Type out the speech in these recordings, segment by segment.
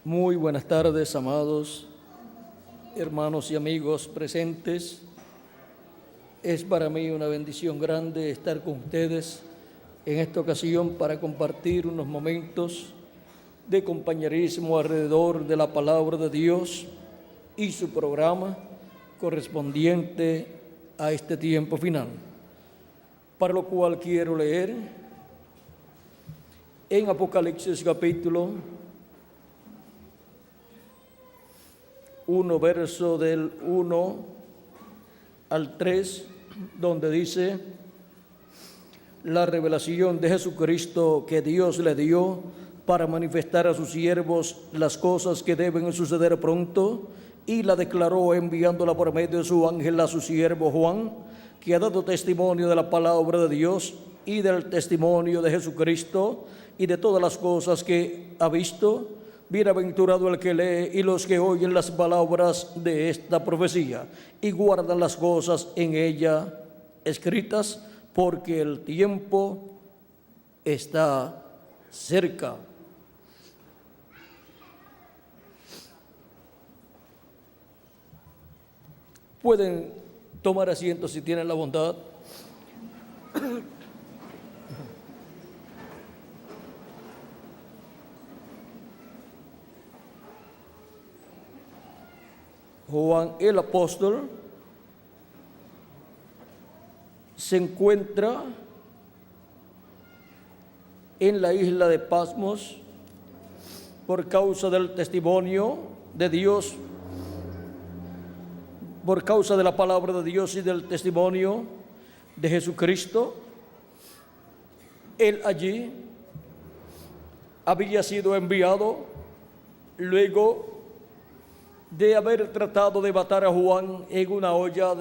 Muy buenas tardes, amados hermanos y amigos presentes. Es para mí una bendición grande estar con ustedes en esta ocasión para compartir unos momentos de compañerismo alrededor de la palabra de Dios y su programa correspondiente a este tiempo final, para lo cual quiero leer en Apocalipsis capítulo 1, verso del 1 al 3, donde dice: la revelación de Jesucristo que Dios le dio para manifestar a sus siervos las cosas que deben suceder pronto, y la declaró enviándola por medio de su ángel a su siervo Juan, que ha dado testimonio de la palabra de Dios y del testimonio de Jesucristo y de todas las cosas que ha visto. Bienaventurado el que lee y los que oyen las palabras de esta profecía y guardan las cosas en ella escritas, porque el tiempo está cerca. Pueden tomar asiento si tienen la bondad. Juan el apóstol se encuentra en la isla de Patmos por causa del testimonio de Dios, por causa de la palabra de Dios y del testimonio de Jesucristo. Él allí había sido enviado luego de haber tratado de matar a Juan en una olla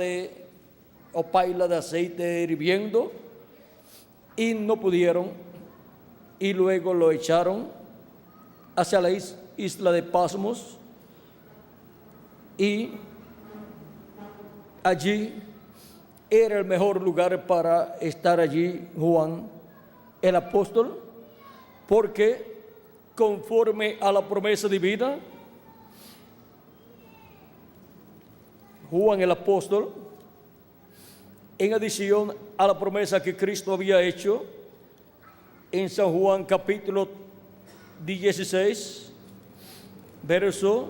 o paila de aceite hirviendo, y no pudieron, y luego lo echaron hacia la isla de Patmos, y allí era el mejor lugar para estar allí Juan el apóstol, porque conforme a la promesa divina, Juan el apóstol, en adición a la promesa que Cristo había hecho en San Juan capítulo 16, verso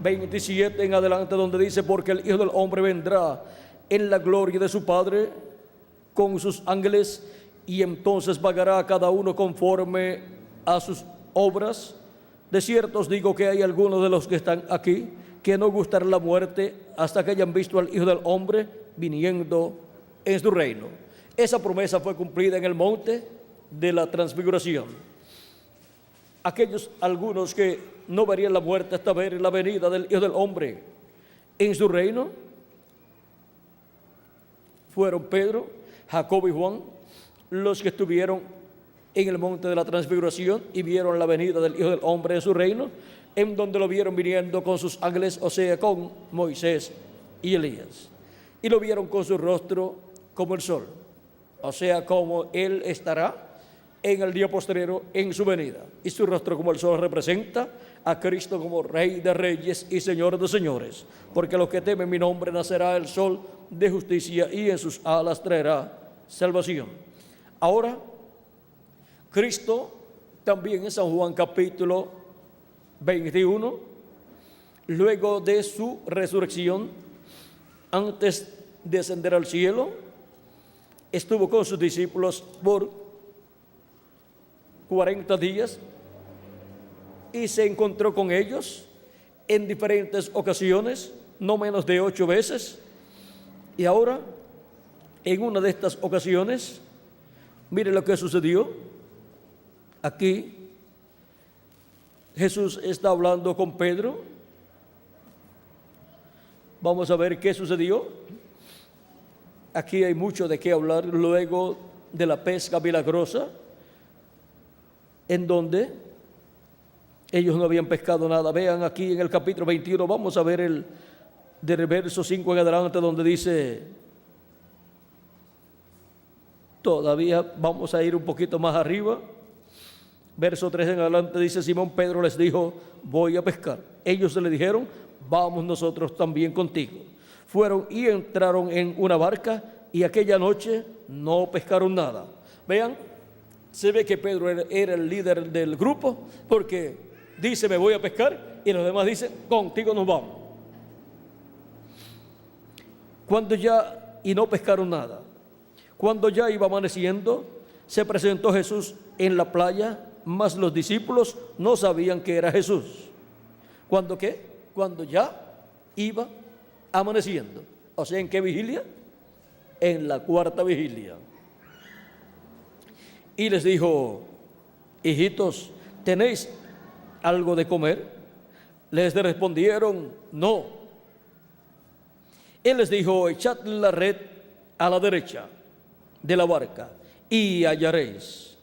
27 en adelante, donde dice: porque el Hijo del Hombre vendrá en la gloria de su Padre con sus ángeles, y entonces pagará a cada uno conforme a sus obras. De cierto os digo que hay algunos de los que están aquí que no gustará la muerte hasta que hayan visto al Hijo del Hombre viniendo en su reino. Esa promesa fue cumplida en el monte de la transfiguración. Algunos que no verían la muerte hasta ver la venida del Hijo del Hombre en su reino fueron Pedro, Jacobo y Juan, los que estuvieron en el monte de la transfiguración y vieron la venida del Hijo del Hombre en su reino, en donde lo vieron viniendo con sus ángeles, o sea, con Moisés y Elías, y lo vieron con su rostro como el sol, o sea, como él estará en el día postrero en su venida, y su rostro como el sol representa a Cristo como Rey de reyes y Señor de señores, porque a los que temen mi nombre nacerá el sol de justicia, y en sus alas traerá salvación. Ahora, Cristo también en San Juan capítulo 21, luego de su resurrección, antes de ascender al cielo, estuvo con sus discípulos por 40 días y se encontró con ellos en diferentes ocasiones, no menos de 8 veces. Y ahora, en una de estas ocasiones, mire lo que sucedió. Aquí Jesús está hablando con Pedro. Vamos a ver qué sucedió. Aquí hay mucho de qué hablar luego de la pesca milagrosa, en donde ellos no habían pescado nada. Vean aquí en el capítulo 21, vamos a ver del verso 5 en adelante, donde dice: todavía vamos a ir un poquito más arriba. Verso 3 en adelante dice: Simón Pedro les dijo: voy a pescar. Ellos le dijeron: vamos nosotros también contigo. Fueron y entraron en una barca, y aquella noche no pescaron nada. Vean, se ve que Pedro era el líder del grupo, porque dice: me voy a pescar, y los demás dicen: contigo nos vamos. Y no pescaron nada. Cuando ya iba amaneciendo, se presentó Jesús en la playa, mas los discípulos no sabían que era Jesús. ¿Cuándo qué? Cuando ya iba amaneciendo. O sea, ¿en qué vigilia? En la cuarta vigilia. Y les dijo: hijitos, ¿tenéis algo de comer? Les respondieron: no. Él les dijo: echad la red a la derecha de la barca y hallaréis.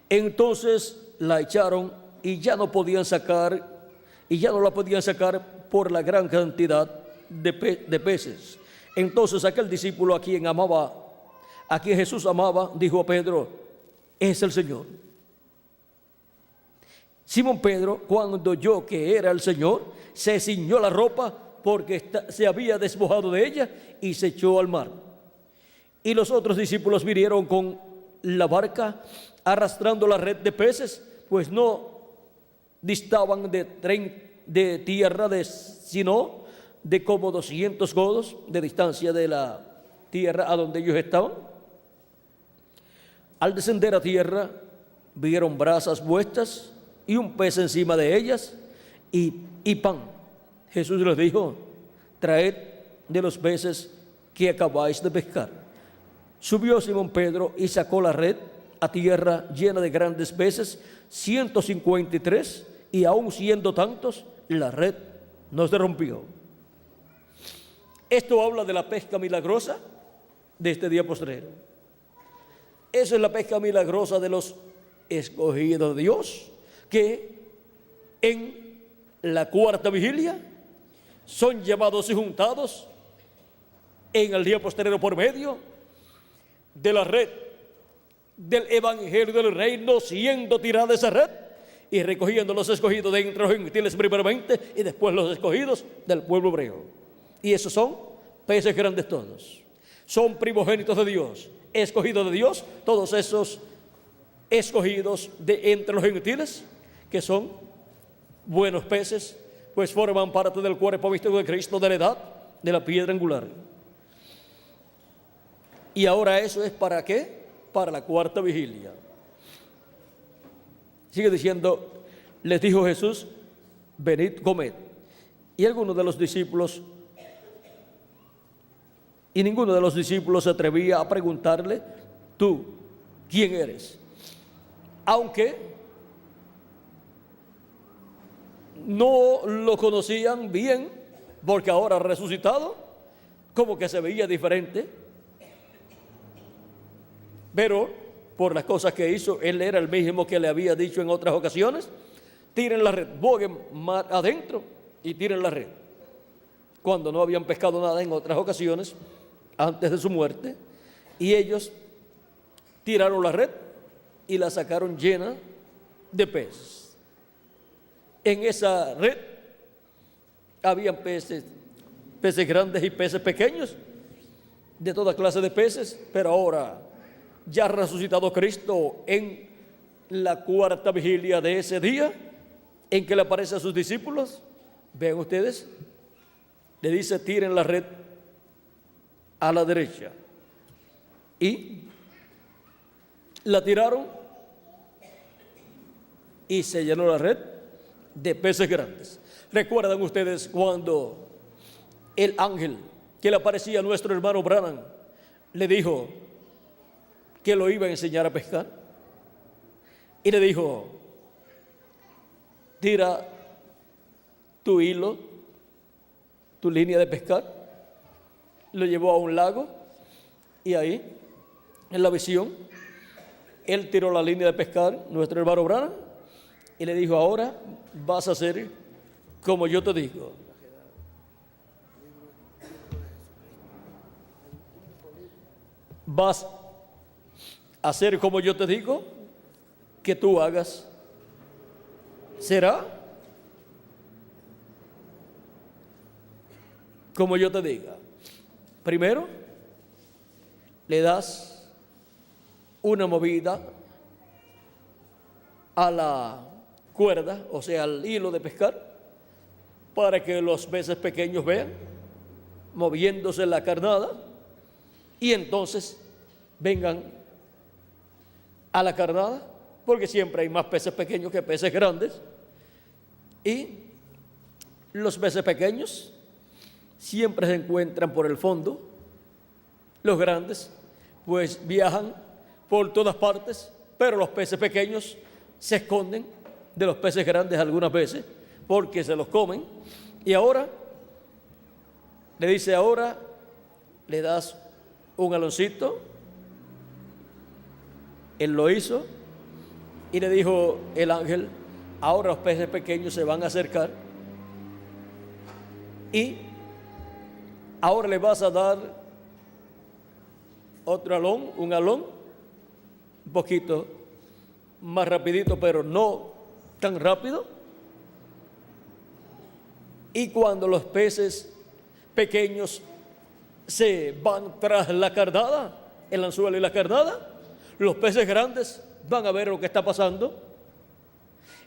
Entonces la echaron y ya no la podían sacar por la gran cantidad de peces. Entonces aquel discípulo a quien Jesús amaba, dijo a Pedro: es el Señor. Simón Pedro, cuando oyó que era el Señor, se ciñó la ropa porque se había despojado de ella y se echó al mar. Y los otros discípulos vinieron con la barca arrastrando la red de peces, pues no distaban de tierra sino de como 200 codos de distancia de la tierra a donde ellos estaban. Al descender a tierra, vieron brasas puestas y un pez encima de ellas y pan. Jesús les dijo: traed de los peces que acabáis de pescar. Subió Simón Pedro y sacó la red a tierra llena de grandes peces, 153, y aun siendo tantos, la red no se rompió. Esto habla de la pesca milagrosa de este día postrero. Esa es la pesca milagrosa de los escogidos de Dios, que en la cuarta vigilia son llevados y juntados en el día postrero por medio de la red del evangelio del reino, siendo tirada esa red y recogiendo los escogidos de entre los gentiles primeramente y después los escogidos del pueblo hebreo. Y esos son peces grandes todos, son primogénitos de Dios, escogidos de Dios, todos esos escogidos de entre los gentiles, que son buenos peces, pues forman parte del cuerpo místico de Cristo, de la edad de la piedra angular. Y ahora eso es ¿para qué? Para la cuarta vigilia. Sigue diciendo: les dijo Jesús: venid, comed. Y ninguno de los discípulos se atrevía a preguntarle: tú, ¿quién eres? Aunque no lo conocían bien, porque ahora resucitado, como que se veía diferente. Pero por las cosas que hizo, él era el mismo que le había dicho en otras ocasiones: tiren la red, boguen mar adentro y tiren la red. Cuando no habían pescado nada en otras ocasiones antes de su muerte, y ellos tiraron la red y la sacaron llena de peces. En esa red habían peces grandes y peces pequeños, de toda clase de peces. Pero ahora, ya resucitado Cristo, en la cuarta vigilia de ese día en que le aparece a sus discípulos, vean ustedes, le dice: tiren la red a la derecha. Y la tiraron y se llenó la red de peces grandes. ¿Recuerdan ustedes cuando el ángel que le aparecía a nuestro hermano Branham le dijo que lo iba a enseñar a pescar? Y le dijo: tira tu hilo, tu línea de pescar. Lo llevó a un lago y ahí, en la visión, él tiró la línea de pescar, nuestro hermano Branham, y le dijo: ahora vas a hacer como yo te digo. Vas a hacer como yo te digo, que tú hagas será como yo te diga. Primero, le das una movida a la cuerda, o sea, al hilo de pescar, para que los peces pequeños vean moviéndose la carnada y entonces vengan a la carnada, porque siempre hay más peces pequeños que peces grandes, y los peces pequeños siempre se encuentran por el fondo, los grandes pues viajan por todas partes, pero los peces pequeños se esconden de los peces grandes algunas veces porque se los comen. Y ahora le dice, ahora le das un galoncito. Él lo hizo y le dijo el ángel, ahora los peces pequeños se van a acercar y ahora le vas a dar otro alón, un alón, un poquito más rapidito, pero no tan rápido. Y cuando los peces pequeños se van tras la carnada, el anzuelo y la carnada, los peces grandes van a ver lo que está pasando.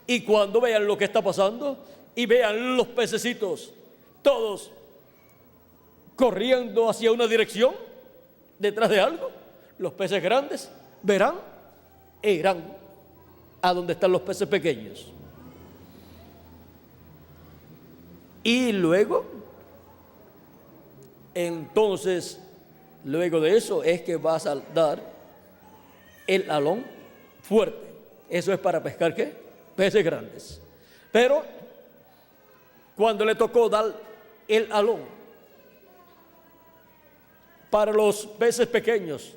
Y cuando vean lo que está pasando y vean los pececitos todos corriendo hacia una dirección, detrás de algo, los peces grandes verán e irán a donde están los peces pequeños. Y luego, entonces, luego de eso es que vas a dar el alón fuerte. Eso es para pescar, ¿qué? Peces grandes. Pero cuando le tocó dar el alón para los peces pequeños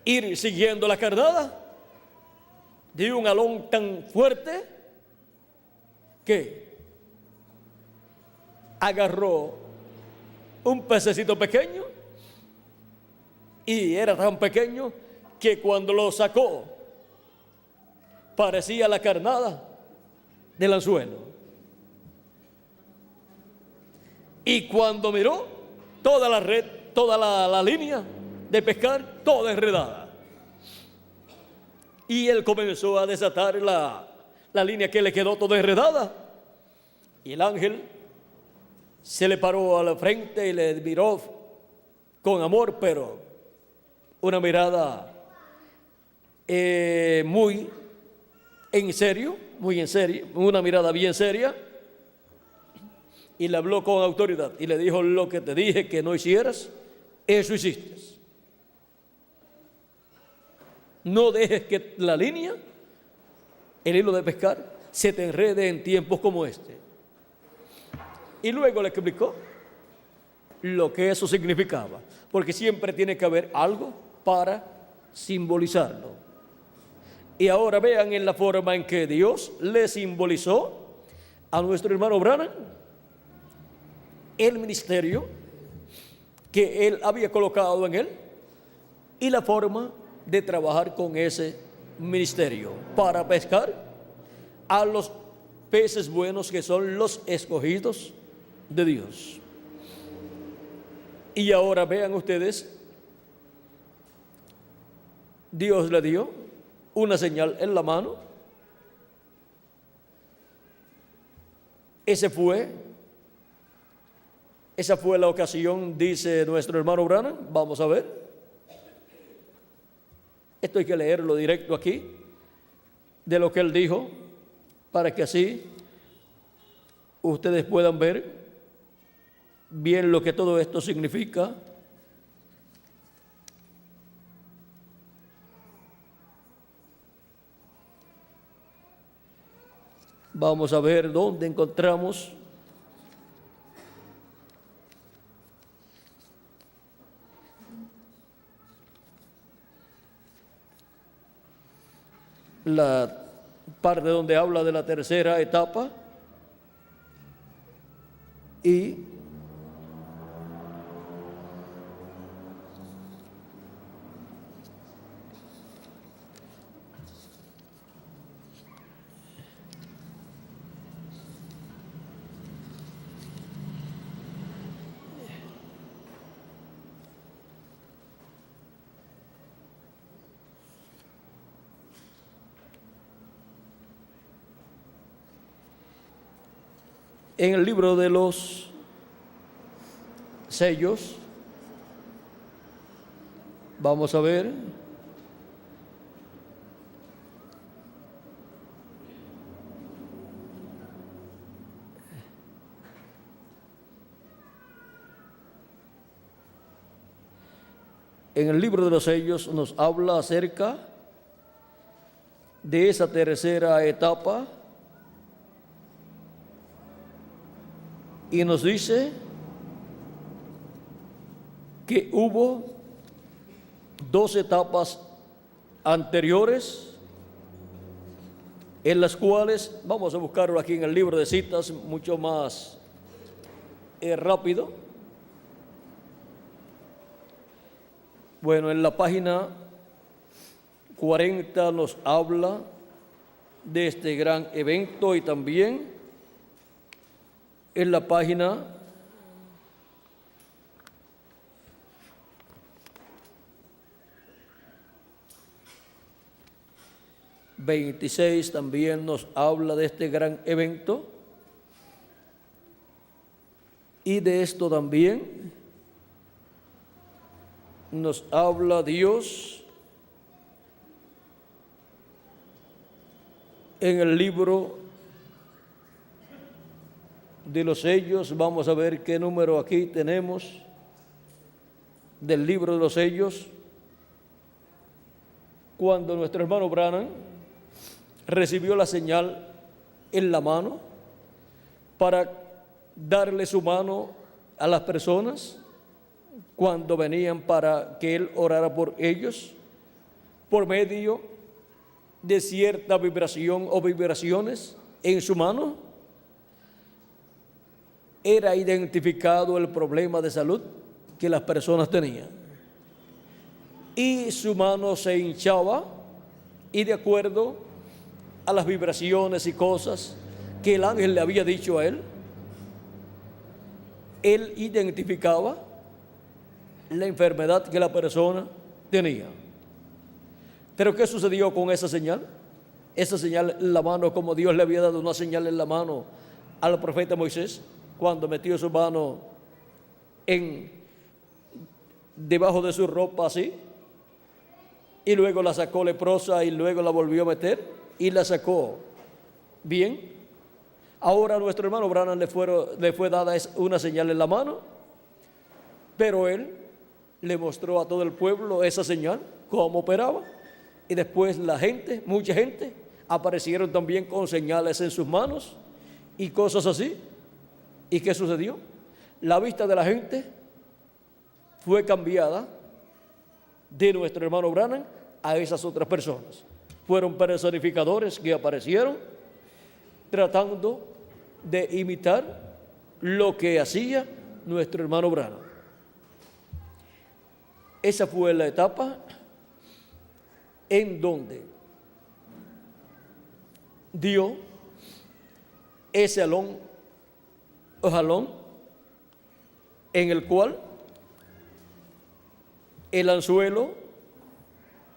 ir siguiendo la carnada, dio un alón tan fuerte que agarró un pececito pequeño y era tan pequeño que cuando lo sacó parecía la carnada del anzuelo. Y cuando miró, toda la red, toda la línea de pescar, toda enredada. Y él comenzó a desatar la línea que le quedó toda enredada. Y el ángel se le paró a la frente y le miró con amor, pero una mirada muy en serio, una mirada bien seria, y le habló con autoridad y le dijo, lo que te dije que no hicieras, eso hiciste. No dejes que la línea, el hilo de pescar, se te enrede en tiempos como este. Y luego le explicó lo que eso significaba, porque siempre tiene que haber algo para simbolizarlo. Y ahora vean en la forma en que Dios le simbolizó a nuestro hermano Branham el ministerio que él había colocado en él y la forma de trabajar con ese ministerio para pescar a los peces buenos que son los escogidos de Dios. Y ahora vean ustedes, Dios le dio una señal en la mano. Esa fue la ocasión, dice nuestro hermano Branham. Vamos a ver. Esto hay que leerlo directo aquí, de lo que él dijo, para que así ustedes puedan ver bien lo que todo esto significa. Vamos a ver dónde encontramos la parte donde habla de la tercera etapa y en el libro de los sellos, vamos a ver en el libro de los sellos nos habla acerca de esa tercera etapa y nos dice que hubo 2 etapas anteriores en las cuales, vamos a buscarlo aquí en el libro de citas mucho más rápido. Bueno, en la página 40 nos habla de este gran evento y también en la página 26 también nos habla de este gran evento y de esto también nos habla Dios en el libro de los sellos. Vamos a ver qué número aquí tenemos del libro de los sellos. Cuando nuestro hermano Branham recibió la señal en la mano para darle su mano a las personas cuando venían para que él orara por ellos, por medio de cierta vibración o vibraciones en su mano, era identificado el problema de salud que las personas tenían. Y su mano se hinchaba y de acuerdo a las vibraciones y cosas que el ángel le había dicho a él identificaba la enfermedad que la persona tenía. Pero ¿qué sucedió con esa señal? Esa señal en la mano, como Dios le había dado una señal en la mano al profeta Moisés, cuando metió su mano debajo de su ropa así, y luego la sacó leprosa y luego la volvió a meter y la sacó bien. Ahora a nuestro hermano Branham le fue dada una señal en la mano, pero él le mostró a todo el pueblo esa señal, cómo operaba, y después la gente, mucha gente, aparecieron también con señales en sus manos y cosas así. ¿Y qué sucedió? La vista de la gente fue cambiada de nuestro hermano Branham a esas otras personas. Fueron personificadores que aparecieron tratando de imitar lo que hacía nuestro hermano Branham. Esa fue la etapa en donde dio ese jalón en el cual el anzuelo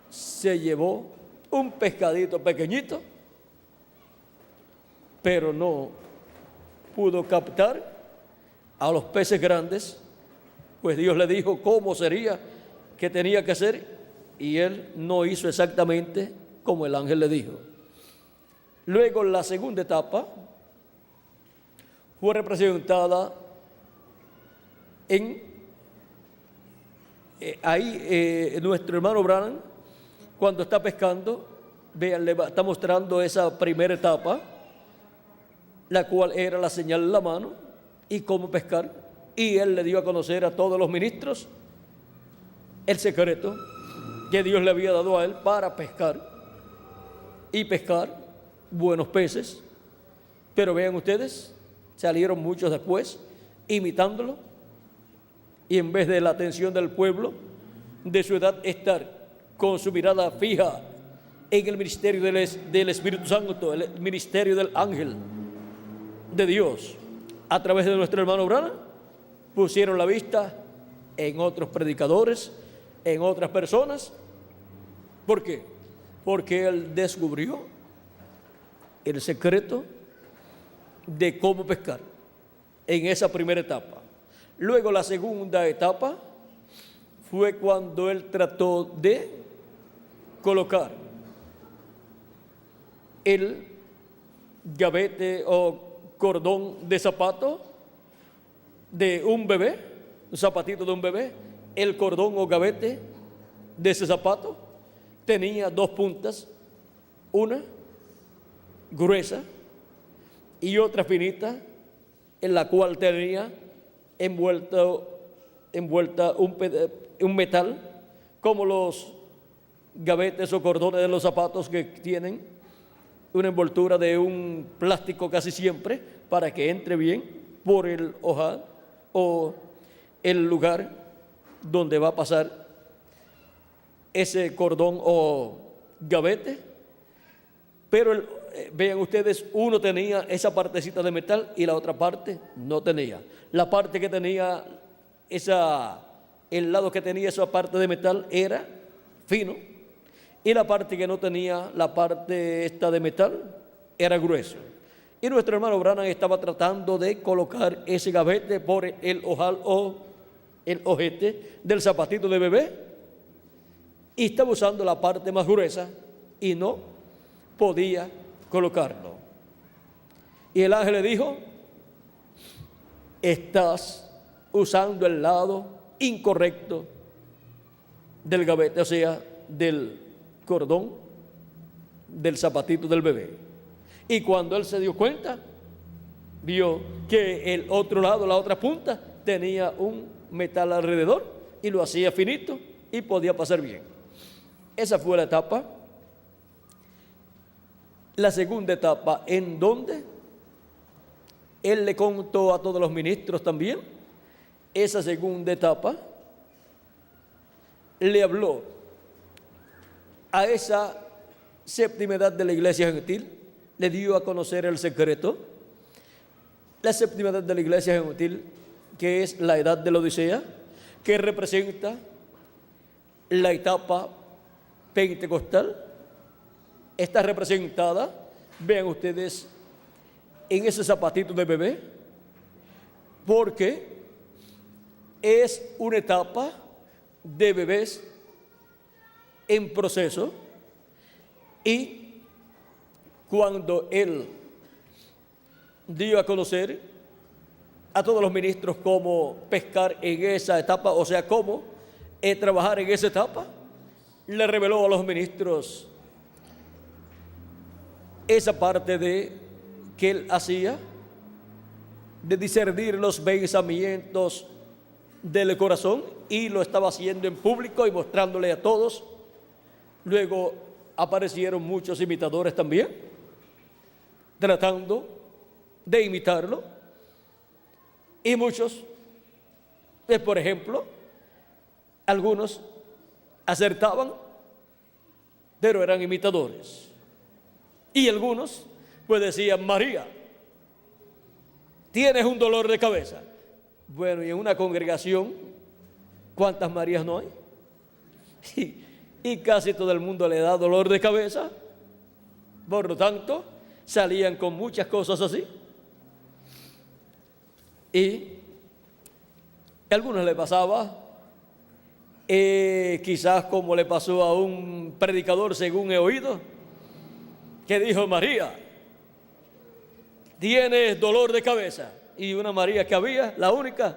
se llevó un pescadito pequeñito, pero no pudo captar a los peces grandes, pues Dios le dijo cómo sería, que tenía que hacer, y él no hizo exactamente como el ángel le dijo. Luego la segunda etapa fue representada nuestro hermano Branham, cuando está pescando, vean, le está mostrando esa primera etapa, la cual era la señal en la mano y cómo pescar, y él le dio a conocer a todos los ministros el secreto que Dios le había dado a él para pescar y pescar buenos peces. Pero vean ustedes, salieron muchos después imitándolo, y en vez de la atención del pueblo de su edad estar con su mirada fija en el ministerio del Espíritu Santo, el ministerio del ángel de Dios a través de nuestro hermano Branham, pusieron la vista en otros predicadores, en otras personas. ¿Por qué? Porque él descubrió el secreto de cómo pescar. en esa primera etapa. Luego la segunda etapa fue cuando él trató de colocar el gavete o cordón de zapato de un bebé, un zapatito de un bebé. El cordón o gavete de ese zapato tenía dos puntas, una gruesa y otra finita, en la cual tenía envuelta un metal, como los gavetes o cordones de los zapatos que tienen una envoltura de un plástico casi siempre para que entre bien por el ojal o el lugar donde va a pasar ese cordón o gavete. Pero vean ustedes, uno tenía esa partecita de metal y la otra parte no tenía. La parte que tenía el lado que tenía esa parte de metal era fino, y la parte que no tenía, la parte esta de metal, era grueso. Y nuestro hermano Branham estaba tratando de colocar ese gavete por el ojal o el ojete del zapatito de bebé, y estaba usando la parte más gruesa y no podía colocarlo. Y el ángel le dijo: estás usando el lado incorrecto del gavete, o sea, del cordón del zapatito del bebé. Y cuando él se dio cuenta, vio que el otro lado, la otra punta, tenía un metal alrededor y lo hacía finito y podía pasar bien. Esa fue la etapa. La segunda etapa, en donde él le contó a todos los ministros también, esa segunda etapa, le habló a esa séptima edad de la iglesia gentil, le dio a conocer el secreto. La séptima edad de la iglesia gentil, que es la edad de la Odisea, que representa la etapa pentecostal, está representada, vean ustedes, en ese zapatito de bebé, porque es una etapa de bebés en proceso. Y cuando él dio a conocer a todos los ministros cómo pescar en esa etapa, o sea, cómo trabajar en esa etapa, le reveló a los ministros esa parte de que él hacía, de discernir los pensamientos del corazón, y lo estaba haciendo en público y mostrándole a todos. Luego aparecieron muchos imitadores también, tratando de imitarlo, y muchos, por ejemplo, algunos acertaban, pero eran imitadores, y algunos pues decían: María, tienes un dolor de cabeza. Bueno, y en una congregación, ¿cuántas Marías no hay? Y casi todo el mundo le da dolor de cabeza. Por lo tanto, salían con muchas cosas así. Y a algunos le pasaba, quizás como le pasó a un predicador, según he oído, que dijo: María, tienes dolor de cabeza. Y una María que había, la única,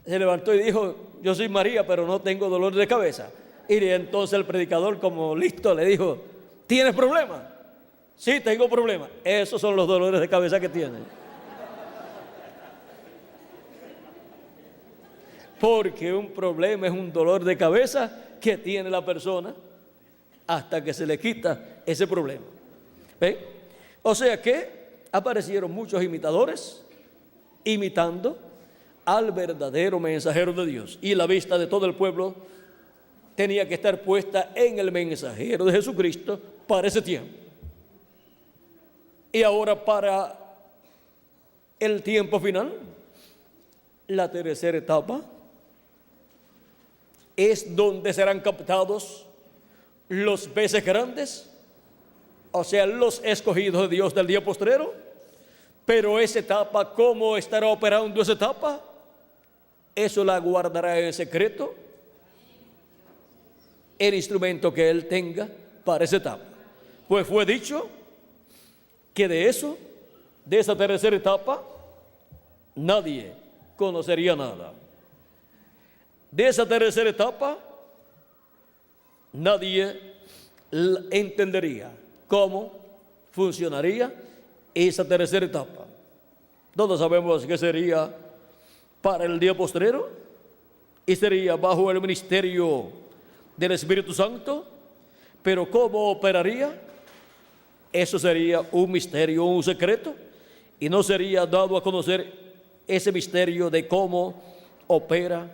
se levantó y dijo: yo soy María, pero no tengo dolor de cabeza. Y entonces el predicador, como listo, le dijo: ¿tienes problema? Sí, tengo problema. Esos son los dolores de cabeza que tienen. Porque un problema es un dolor de cabeza que tiene la persona hasta que se le quita ese problema. ¿Ven? O sea que aparecieron muchos imitadores imitando al verdadero mensajero de Dios, y la vista de todo el pueblo tenía que estar puesta en el mensajero de Jesucristo para ese tiempo. Y ahora, para el tiempo final, la tercera etapa es donde serán captados los peces grandes, o sea, los escogidos de Dios del día postrero, Pero esa etapa, ¿cómo estará operando esa etapa? Eso la guardará en secreto el instrumento que Él tenga para esa etapa. Pues fue dicho que de esa tercera etapa, nadie conocería nada. De esa tercera etapa, nadie entendería cómo funcionaría esa tercera etapa. Todos sabemos que sería para el día postrero y sería bajo el ministerio del Espíritu Santo, pero ¿cómo operaría? Eso sería un misterio, un secreto, y no sería dado a conocer ese misterio de cómo opera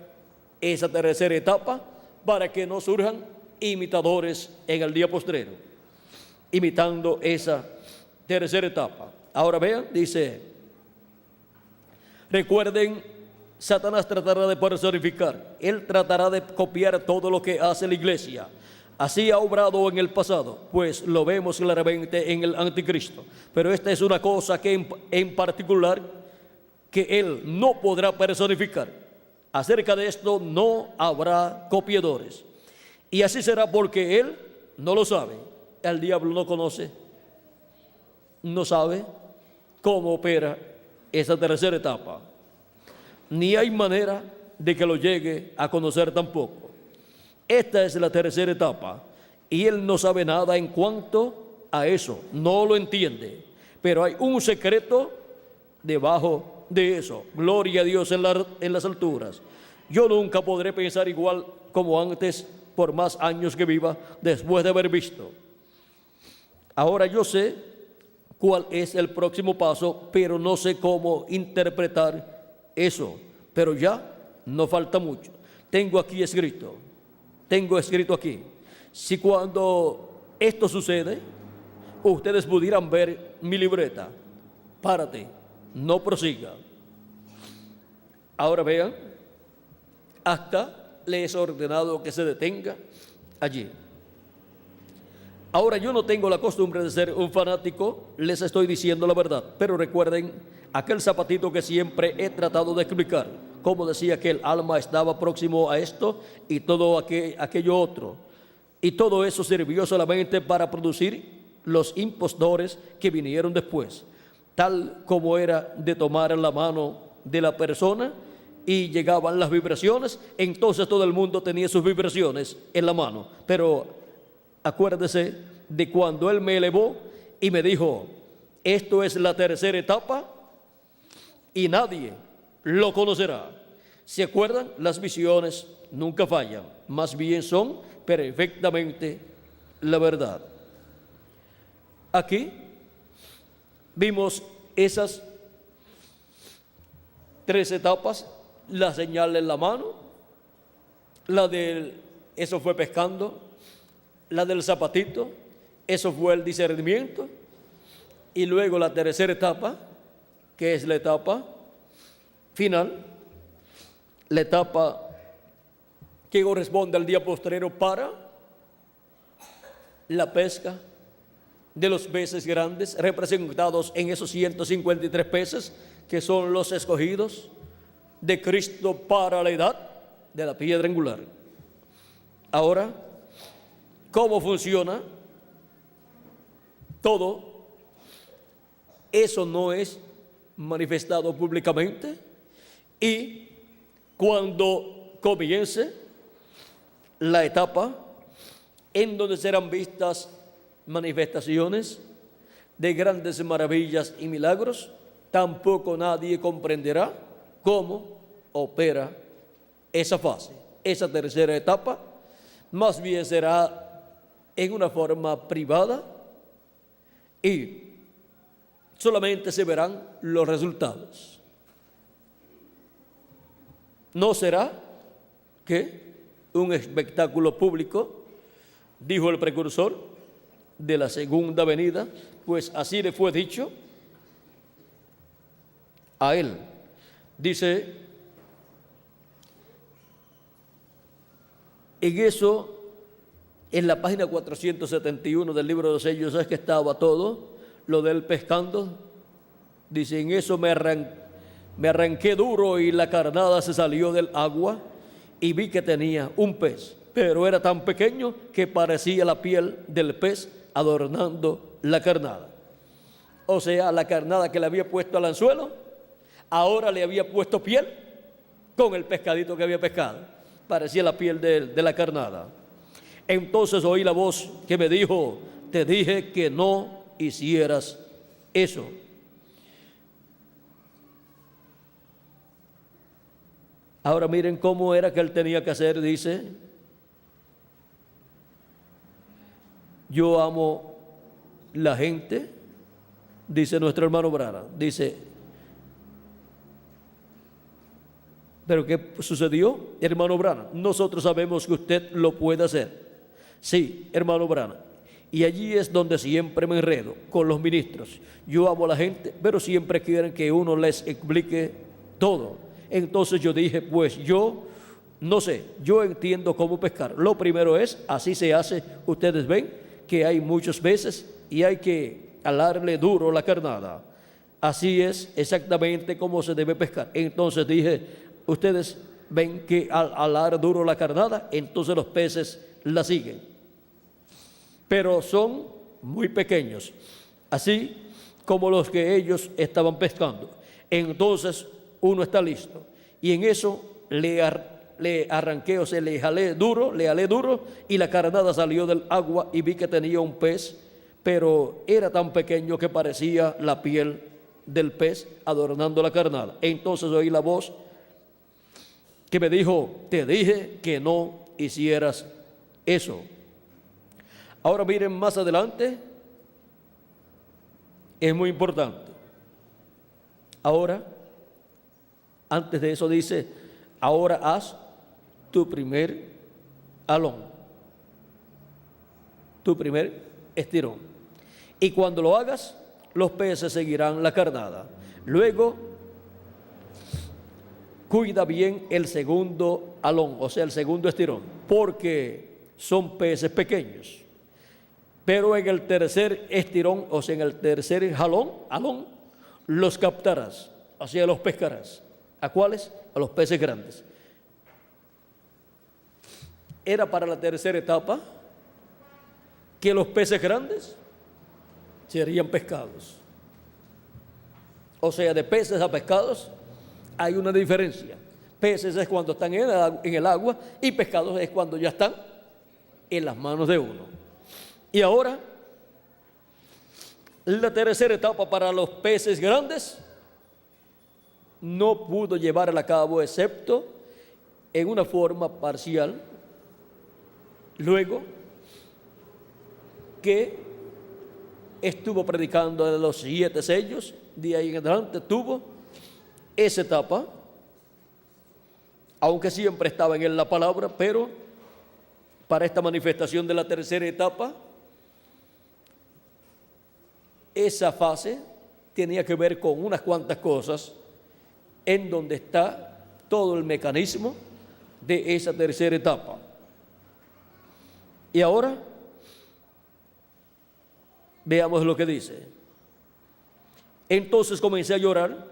esa tercera etapa, para que no surjan imitadores en el día postrero, imitando esa tercera etapa. Ahora vean, dice, recuerden, Satanás tratará de personificar, él tratará de copiar todo lo que hace la iglesia. Así ha obrado en el pasado, pues lo vemos claramente en el anticristo. Pero esta es una cosa que en particular que él no podrá personificar. Acerca de esto no habrá copiadores. Y así será porque él no lo sabe. El diablo no conoce, no sabe cómo opera esa tercera etapa. Ni hay manera de que lo llegue a conocer tampoco. Esta es la tercera etapa y él no sabe nada en cuanto a eso, no lo entiende. Pero hay un secreto debajo de eso. Gloria a Dios en las alturas. Yo nunca podré pensar igual como antes, por más años que viva, después de haber visto. Ahora yo sé cuál es el próximo paso, pero no sé cómo interpretar eso. Pero ya no falta mucho. Tengo escrito aquí. Si cuando esto sucede, ustedes pudieran ver mi libreta, párate, no prosiga. Ahora vean, hasta les he ordenado que se detenga allí. Ahora yo no tengo la costumbre de ser un fanático, les estoy diciendo la verdad, pero recuerden aquel zapatito que siempre he tratado de explicar, como decía que el alma estaba próximo a esto y todo aquello otro. Y todo eso sirvió solamente para producir los impostores que vinieron después, tal como era de tomar la mano de la persona y llegaban las vibraciones, entonces todo el mundo tenía sus vibraciones en la mano. Pero acuérdese de cuando Él me elevó y me dijo, esto es la tercera etapa y nadie lo conocerá. ¿Se acuerdan? Las visiones nunca fallan, más bien son perfectamente la verdad. Aquí vimos esas tres etapas: la señal en la mano, eso fue pescando, la del zapatito, eso fue el discernimiento, y luego la tercera etapa, que es la etapa final, la etapa que corresponde al día postrero para la pesca de los peces grandes, representados en esos 153 peces que son los escogidos de Cristo para la edad de la piedra angular. Ahora, ¿cómo funciona? Todo eso no es manifestado públicamente, y cuando comience la etapa en donde serán vistas manifestaciones de grandes maravillas y milagros, tampoco nadie comprenderá cómo opera esa fase, esa tercera etapa. Más bien será en una forma privada y solamente se verán los resultados. No será que un espectáculo público, dijo el precursor de la segunda venida, pues así le fue dicho a él. Dice, en eso, en la página 471 del libro de los sellos, es que estaba todo lo del pescando Dice, en eso me arranqué duro y la carnada se salió del agua y vi que tenía un pez, pero era tan pequeño que parecía la piel del pez adornando la carnada. O sea, la carnada que le había puesto al anzuelo, ahora le había puesto piel con el pescadito que había pescado. Parecía la piel de la carnada. Entonces oí la voz que me dijo, te dije que no hicieras eso. Ahora miren cómo era que él tenía que hacer, dice, yo amo la gente, dice nuestro hermano Branham, dice, pero ¿qué sucedió, hermano Branham? Nosotros sabemos que usted lo puede hacer. Sí, hermano Branham. Y allí es donde siempre me enredo con los ministros. Yo amo a la gente, pero siempre quieren que uno les explique todo. Entonces yo dije, pues yo no sé, yo entiendo cómo pescar. Lo primero es, así se hace. Ustedes ven que hay muchos peces y hay que alarle duro la carnada. Así es exactamente como se debe pescar. Entonces dije, ustedes ven que al alar duro la carnada, entonces los peces la siguen. Pero son muy pequeños, así como los que ellos estaban pescando. Entonces uno está listo. Y en eso le arranqué, o sea, le alé duro, y la carnada salió del agua y vi que tenía un pez, pero era tan pequeño que parecía la piel del pez adornando la carnada. Entonces oí la voz que me dijo, te dije que no hicieras eso. Ahora miren más adelante, es muy importante. Ahora, antes de eso dice, ahora haz tu primer alón, tu primer estirón. Y cuando lo hagas, los peces seguirán la carnada. Luego, cuida bien el segundo alón, o sea, el segundo estirón, porque son peces pequeños. Pero en el tercer estirón, o sea, en el tercer alón, los captarás, o sea, los pescarás. ¿A cuáles? A los peces grandes. Era para la tercera etapa que los peces grandes serían pescados. O sea, de peces a pescados hay una diferencia. Peces es cuando están en el agua y pescados es cuando ya están en las manos de uno. Y ahora, la tercera etapa para los peces grandes no pudo llevarla a cabo excepto en una forma parcial. Luego que estuvo predicando de los 7 sellos, de ahí en adelante tuvo esa etapa, aunque siempre estaba en él la palabra, pero para esta manifestación de la tercera etapa, esa fase tenía que ver con unas cuantas cosas en donde está todo el mecanismo de esa tercera etapa. Y ahora veamos lo que dice. Entonces comencé a llorar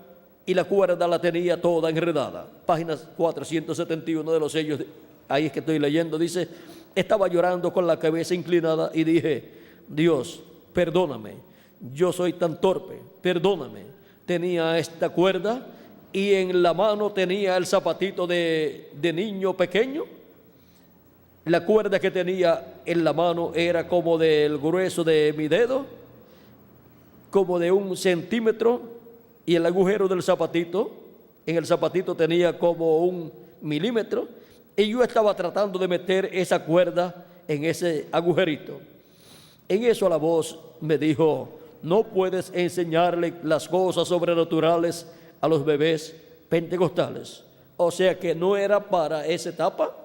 y la cuerda la tenía toda enredada. Página 471 de los sellos, ahí es que estoy leyendo, dice, estaba llorando con la cabeza inclinada y dije, Dios, perdóname. Yo soy tan torpe, perdóname. Tenía esta cuerda y en la mano tenía el zapatito de niño pequeño. La cuerda que tenía en la mano era como del grueso de mi dedo, como de 1 centímetro, y el agujero del zapatito, en el zapatito tenía como 1 milímetro, y yo estaba tratando de meter esa cuerda en ese agujerito. En eso la voz me dijo, no puedes enseñarle las cosas sobrenaturales a los bebés pentecostales. O sea que no era para esa etapa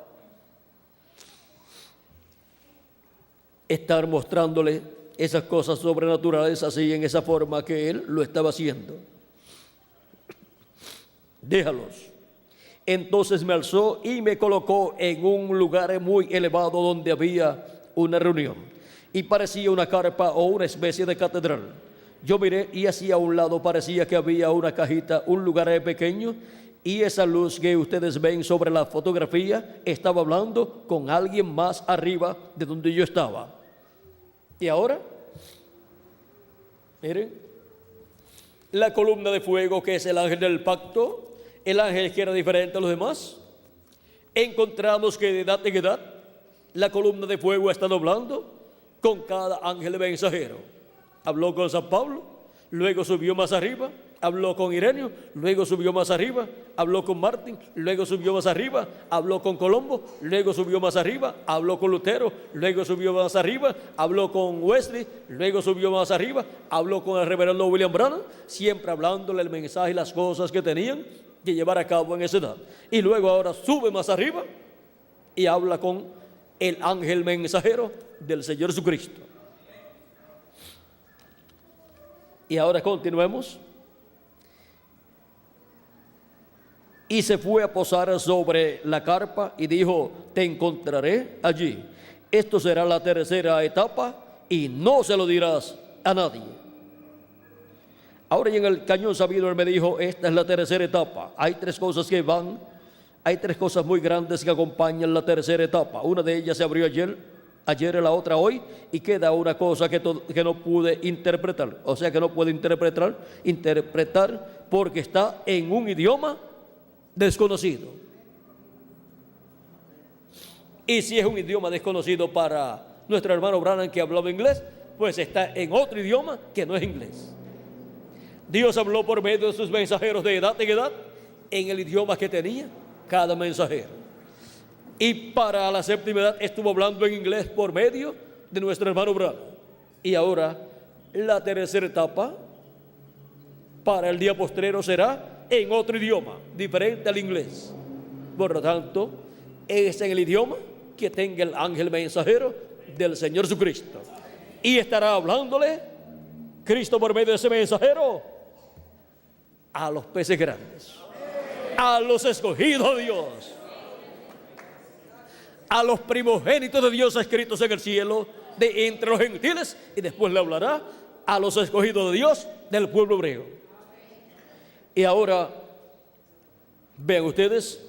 estar mostrándole esas cosas sobrenaturales así en esa forma que él lo estaba haciendo. Déjalos. Entonces me alzó y me colocó en un lugar muy elevado donde había una reunión y parecía una carpa o una especie de catedral. Yo miré y hacia un lado parecía que había una cajita, un lugar pequeño, y esa luz que ustedes ven sobre la fotografía estaba hablando con alguien más arriba de donde yo estaba. Y ahora, miren, la columna de fuego, que es el ángel del pacto, el ángel que era diferente a los demás, encontramos que de edad en edad la columna de fuego ha estado hablando con cada ángel mensajero. Habló con San Pablo, luego subió más arriba, habló con Ireneo, luego subió más arriba, habló con Martín, luego subió más arriba, habló con Colombo, luego subió más arriba, habló con Lutero, luego subió más arriba, habló con Wesley, luego subió más arriba, habló con el reverendo William Branham, siempre hablándole el mensaje y las cosas que tenían que llevar a cabo en esa edad. Y luego ahora sube más arriba y habla con el ángel mensajero del Señor Jesucristo. Y ahora continuemos. Y se fue a posar sobre la carpa y dijo: te encontraré allí. Esto será la tercera etapa y no se lo dirás a nadie. Ahora, y en el cañón sabido, él me dijo: esta es la tercera etapa. Hay tres cosas que van, hay tres cosas muy grandes que acompañan la tercera etapa. Una de ellas se abrió ayer y la otra hoy, y queda una cosa que no pude interpretar. O sea que no puedo interpretar porque está en un idioma desconocido. Y si es un idioma desconocido para nuestro hermano Branham, que hablaba inglés, pues está en otro idioma que no es inglés. Dios habló por medio de sus mensajeros de edad en edad en el idioma que tenía cada mensajero. Y para la séptima edad estuvo hablando en inglés por medio de nuestro hermano Branham. Y ahora la tercera etapa para el día postrero será en otro idioma diferente al inglés. Por lo tanto, es en el idioma que tenga el ángel mensajero del Señor Jesucristo. Y estará hablándole Cristo por medio de ese mensajero a los peces grandes, a los escogidos de Dios, a los primogénitos de Dios escritos en el cielo de entre los gentiles, y después le hablará a los escogidos de Dios del pueblo hebreo. Y ahora vean ustedes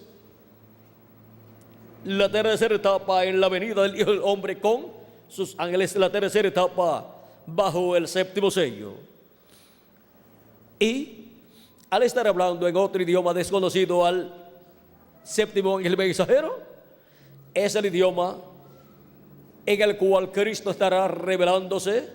la tercera etapa en la venida del Hijo del Hombre con sus ángeles, la tercera etapa bajo el séptimo sello. Y al estar hablando en otro idioma desconocido al séptimo ángel mensajero, es el idioma en el cual Cristo estará revelándose,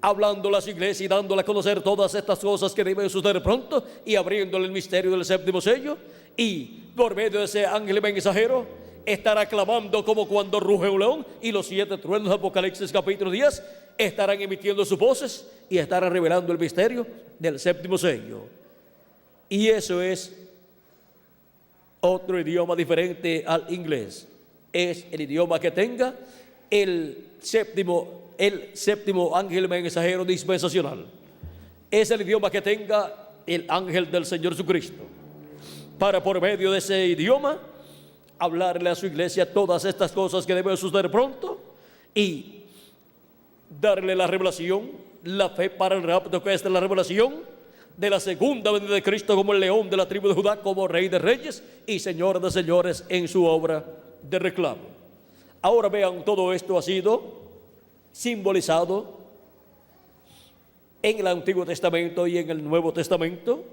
hablando a las iglesias y dándole a conocer todas estas cosas que deben suceder pronto, y abriéndole el misterio del séptimo sello. Y por medio de ese ángel mensajero estará clamando como cuando ruge un león, y los 7 truenos de Apocalipsis capítulo 10 estarán emitiendo sus voces y estarán revelando el misterio del séptimo sello. Y eso es otro idioma diferente al inglés. Es el idioma que tenga el séptimo ángel mensajero dispensacional. Es el idioma que tenga el ángel del Señor Jesucristo, para por medio de ese idioma hablarle a su iglesia todas estas cosas que deben suceder pronto y darle la revelación, la fe para el rapto, que es la revelación de la segunda venida de Cristo como el león de la tribu de Judá, como Rey de reyes y Señor de señores en su obra de reclamo. Ahora vean, todo esto ha sido simbolizado en el Antiguo Testamento y en el Nuevo Testamento,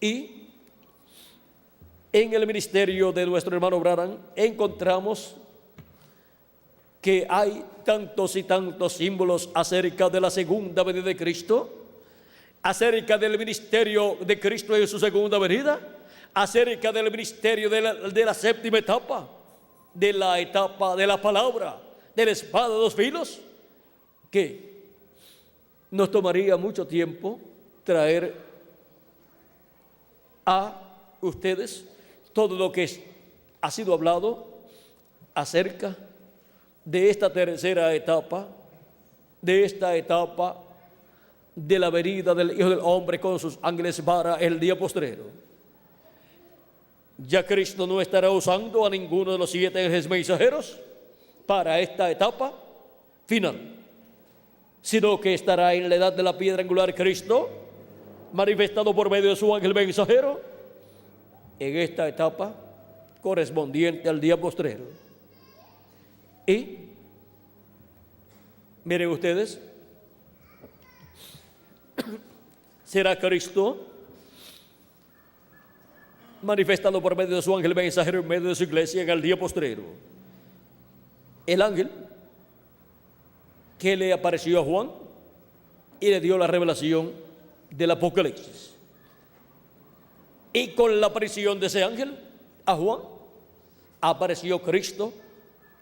y en el ministerio de nuestro hermano Branham encontramos que hay tantos y tantos símbolos acerca de la segunda venida de Cristo, acerca del ministerio de Cristo en su segunda venida, acerca del ministerio de la séptima etapa, de la etapa de la palabra, de la espada de 2 filos, que nos tomaría mucho tiempo traer a ustedes todo lo que ha sido hablado acerca de esta tercera etapa, de esta etapa de la venida del Hijo del Hombre con sus ángeles para el día postrero. Ya Cristo no estará usando a ninguno de los 7 ángeles mensajeros para esta etapa final, sino que estará en la edad de la piedra angular Cristo, manifestado por medio de su ángel mensajero, en esta etapa correspondiente al día postrero. Y miren ustedes, será Cristo manifestado por medio de su ángel mensajero en medio de su iglesia en el día postrero. El ángel que le apareció a Juan y le dio la revelación del Apocalipsis. Y con la aparición de ese ángel a Juan, apareció Cristo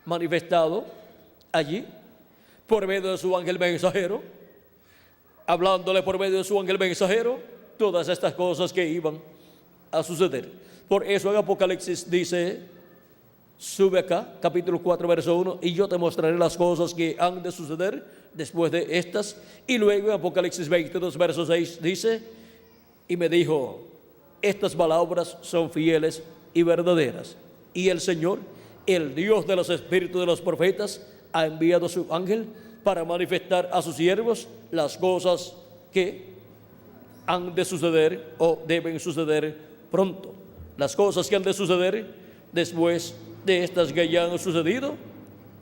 manifestado allí por medio de su ángel mensajero, hablándole por medio de su ángel mensajero todas estas cosas que iban a suceder. Por eso en Apocalipsis dice, sube acá, capítulo 4, verso 1, y yo te mostraré las cosas que han de suceder después de estas. Y luego en Apocalipsis 22, verso 6 dice, y me dijo, estas palabras son fieles y verdaderas, y el Señor, el Dios de los espíritus de los profetas, ha enviado su ángel para manifestar a sus siervos las cosas que han de suceder o deben suceder pronto. Las cosas que han de suceder después de estas que ya han sucedido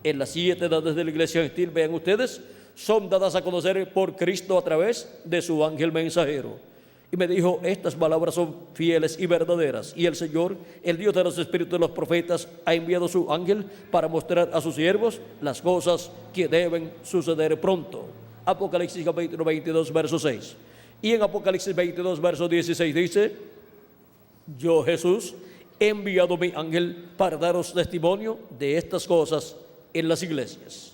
en las 7 edades de la iglesia gentil, vean ustedes, son dadas a conocer por Cristo a través de su ángel mensajero. Y me dijo, estas palabras son fieles y verdaderas, y el Señor, el Dios de los espíritus de los profetas, ha enviado su ángel para mostrar a sus siervos las cosas que deben suceder pronto. Apocalipsis capítulo 22, verso 6. Y en Apocalipsis 22, verso 16 dice, yo, Jesús, he enviado mi ángel para daros testimonio de estas cosas en las iglesias.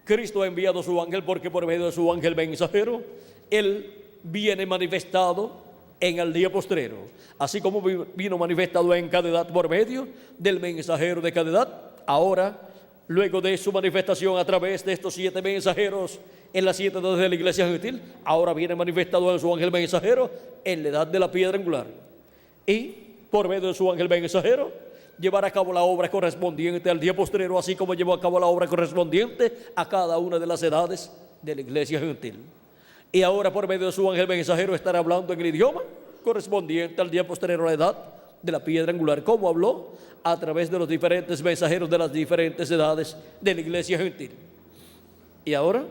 Cristo ha enviado su ángel porque por medio de su ángel mensajero, Él viene manifestado en el día postrero, así como vino manifestado en cada edad por medio del mensajero de cada edad. Ahora, luego de su manifestación a través de estos 7 mensajeros en las 7 edades de la iglesia gentil, ahora viene manifestado en su ángel mensajero en la edad de la piedra angular. Y por medio de su ángel mensajero, llevar a cabo la obra correspondiente al día postrero, así como llevó a cabo la obra correspondiente a cada una de las edades de la iglesia gentil. Y ahora por medio de su ángel mensajero estará hablando en el idioma correspondiente al día postrero a la edad de la piedra angular, como habló a través de los diferentes mensajeros de las diferentes edades de la iglesia gentil. Y ahora,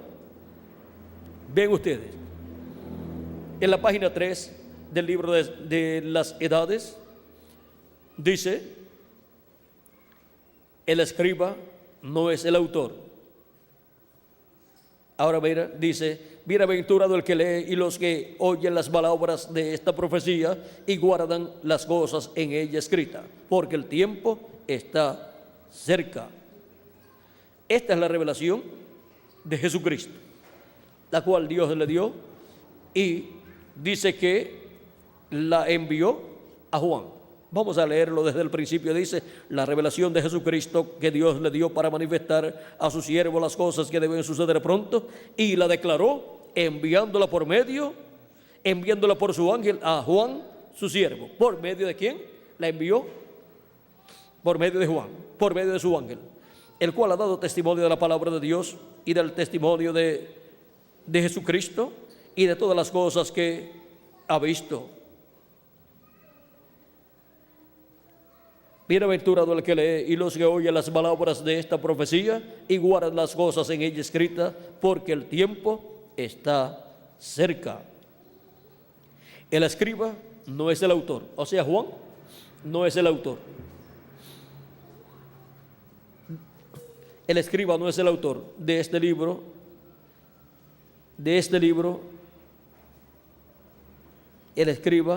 ven ustedes, en la página 3 del libro de las edades, dice, el escriba no es el autor. Ahora mira, dice, bienaventurado el que lee y los que oyen las palabras de esta profecía y guardan las cosas en ella escritas, porque el tiempo está cerca. Esta es la revelación de Jesucristo, la cual Dios le dio, y dice que la envió a Juan. Vamos a leerlo desde el principio. Dice, la revelación de Jesucristo que Dios le dio para manifestar a su siervo las cosas que deben suceder pronto, y la declaró enviándola por su ángel a Juan, su siervo. ¿Por medio de quién la envió? Por medio de Juan, por medio de su ángel, el cual ha dado testimonio de la palabra de Dios y del testimonio de Jesucristo y de todas las cosas que ha visto. Bienaventurado el que lee y los que oyen las palabras de esta profecía y guardan las cosas en ella escritas, porque el tiempo está cerca. El escriba no es el autor, o sea, Juan no es el autor. El escriba no es el autor de este libro. El escriba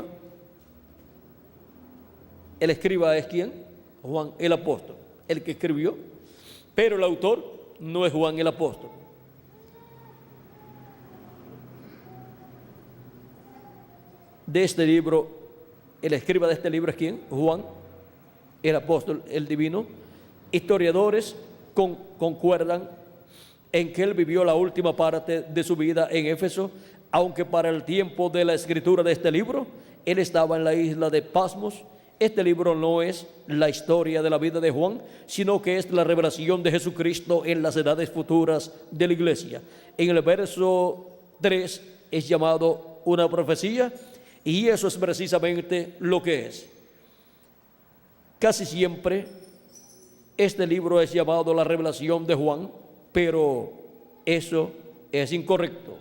es ¿quién? Juan el apóstol, el que escribió, pero el autor no es Juan el apóstol. De este libro, el escriba de este libro es ¿quién? Juan el apóstol, el divino. Historiadores concuerdan en que él vivió la última parte de su vida en Éfeso, aunque para el tiempo de la escritura de este libro, él estaba en la isla de Pasmos, Este libro no es la historia de la vida de Juan, sino que es la revelación de Jesucristo en las edades futuras de la iglesia. En el verso 3 es llamado una profecía, y eso es precisamente lo que es. Casi siempre este libro es llamado la revelación de Juan, pero eso es incorrecto.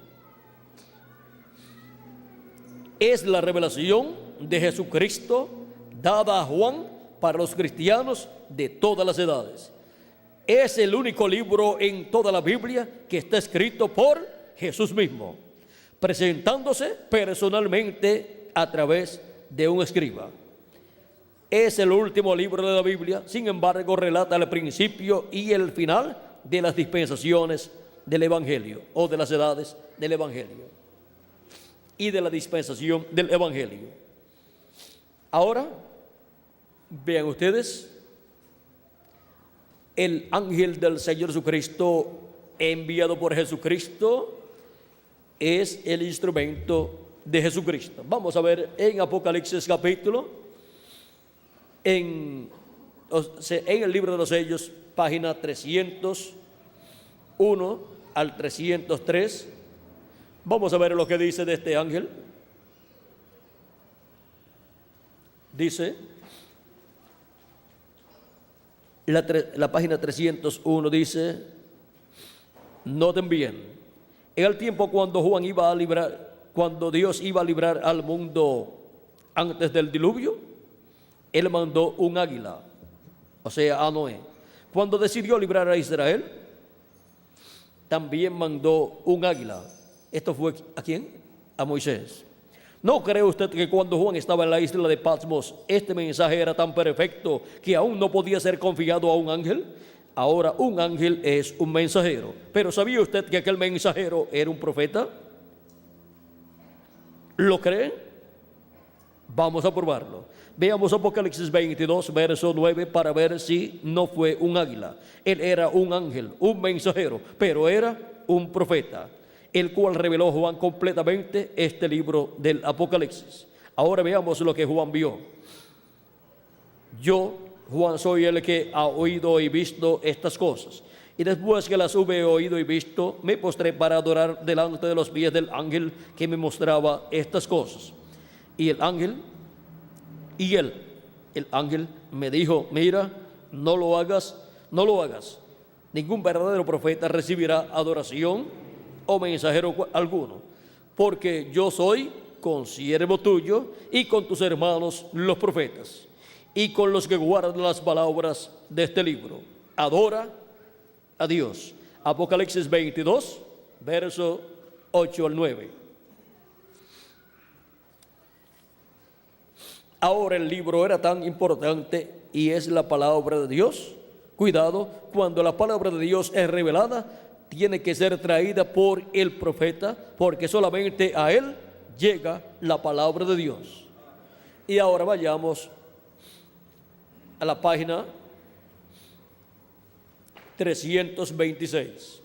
Es la revelación de Jesucristo dada a Juan para los cristianos de todas las edades. Es el único libro en toda la Biblia que está escrito por Jesús mismo, presentándose personalmente a través de un escriba. Es el último libro de la Biblia, sin embargo, relata el principio y el final de las dispensaciones del Evangelio, o de las edades del Evangelio y de la dispensación del Evangelio. Ahora, vean ustedes, el ángel del Señor Jesucristo, enviado por Jesucristo, es el instrumento de Jesucristo. Vamos a ver en Apocalipsis capítulo, en el libro de los sellos, página 301 al 303. Vamos a ver lo que dice de este ángel. Dice, la página 301 dice, noten bien, en el tiempo cuando cuando Dios iba a librar al mundo antes del diluvio, Él mandó un águila, o sea, a Noé. Cuando decidió librar a Israel, también mandó un águila. ¿Esto fue a quién? A Moisés. ¿No cree usted que cuando Juan estaba en la isla de Patmos, este mensaje era tan perfecto que aún no podía ser confiado a un ángel? Ahora, un ángel es un mensajero. Pero ¿sabía usted que aquel mensajero era un profeta? ¿Lo cree? Vamos a probarlo. Veamos Apocalipsis 22, verso 9, para ver si no fue un águila. Él era un ángel, un mensajero, pero era un profeta, el cual reveló Juan completamente este libro del Apocalipsis. Ahora veamos lo que Juan vio. Yo, Juan, soy el que ha oído y visto estas cosas. Y después que las hube oído y visto, me postré para adorar delante de los pies del ángel que me mostraba estas cosas. Y el ángel me dijo, mira, no lo hagas. Ningún verdadero profeta recibirá adoración o mensajero alguno, porque yo soy consiervo tuyo y con tus hermanos los profetas, y con los que guardan las palabras de este libro. Adora a Dios. Apocalipsis 22, verso 8 al 9. Ahora el libro era tan importante y es la palabra de Dios. Cuidado, cuando la palabra de Dios es revelada, tiene que ser traída por el profeta, porque solamente a él llega la palabra de Dios. Y ahora vayamos a la página 326.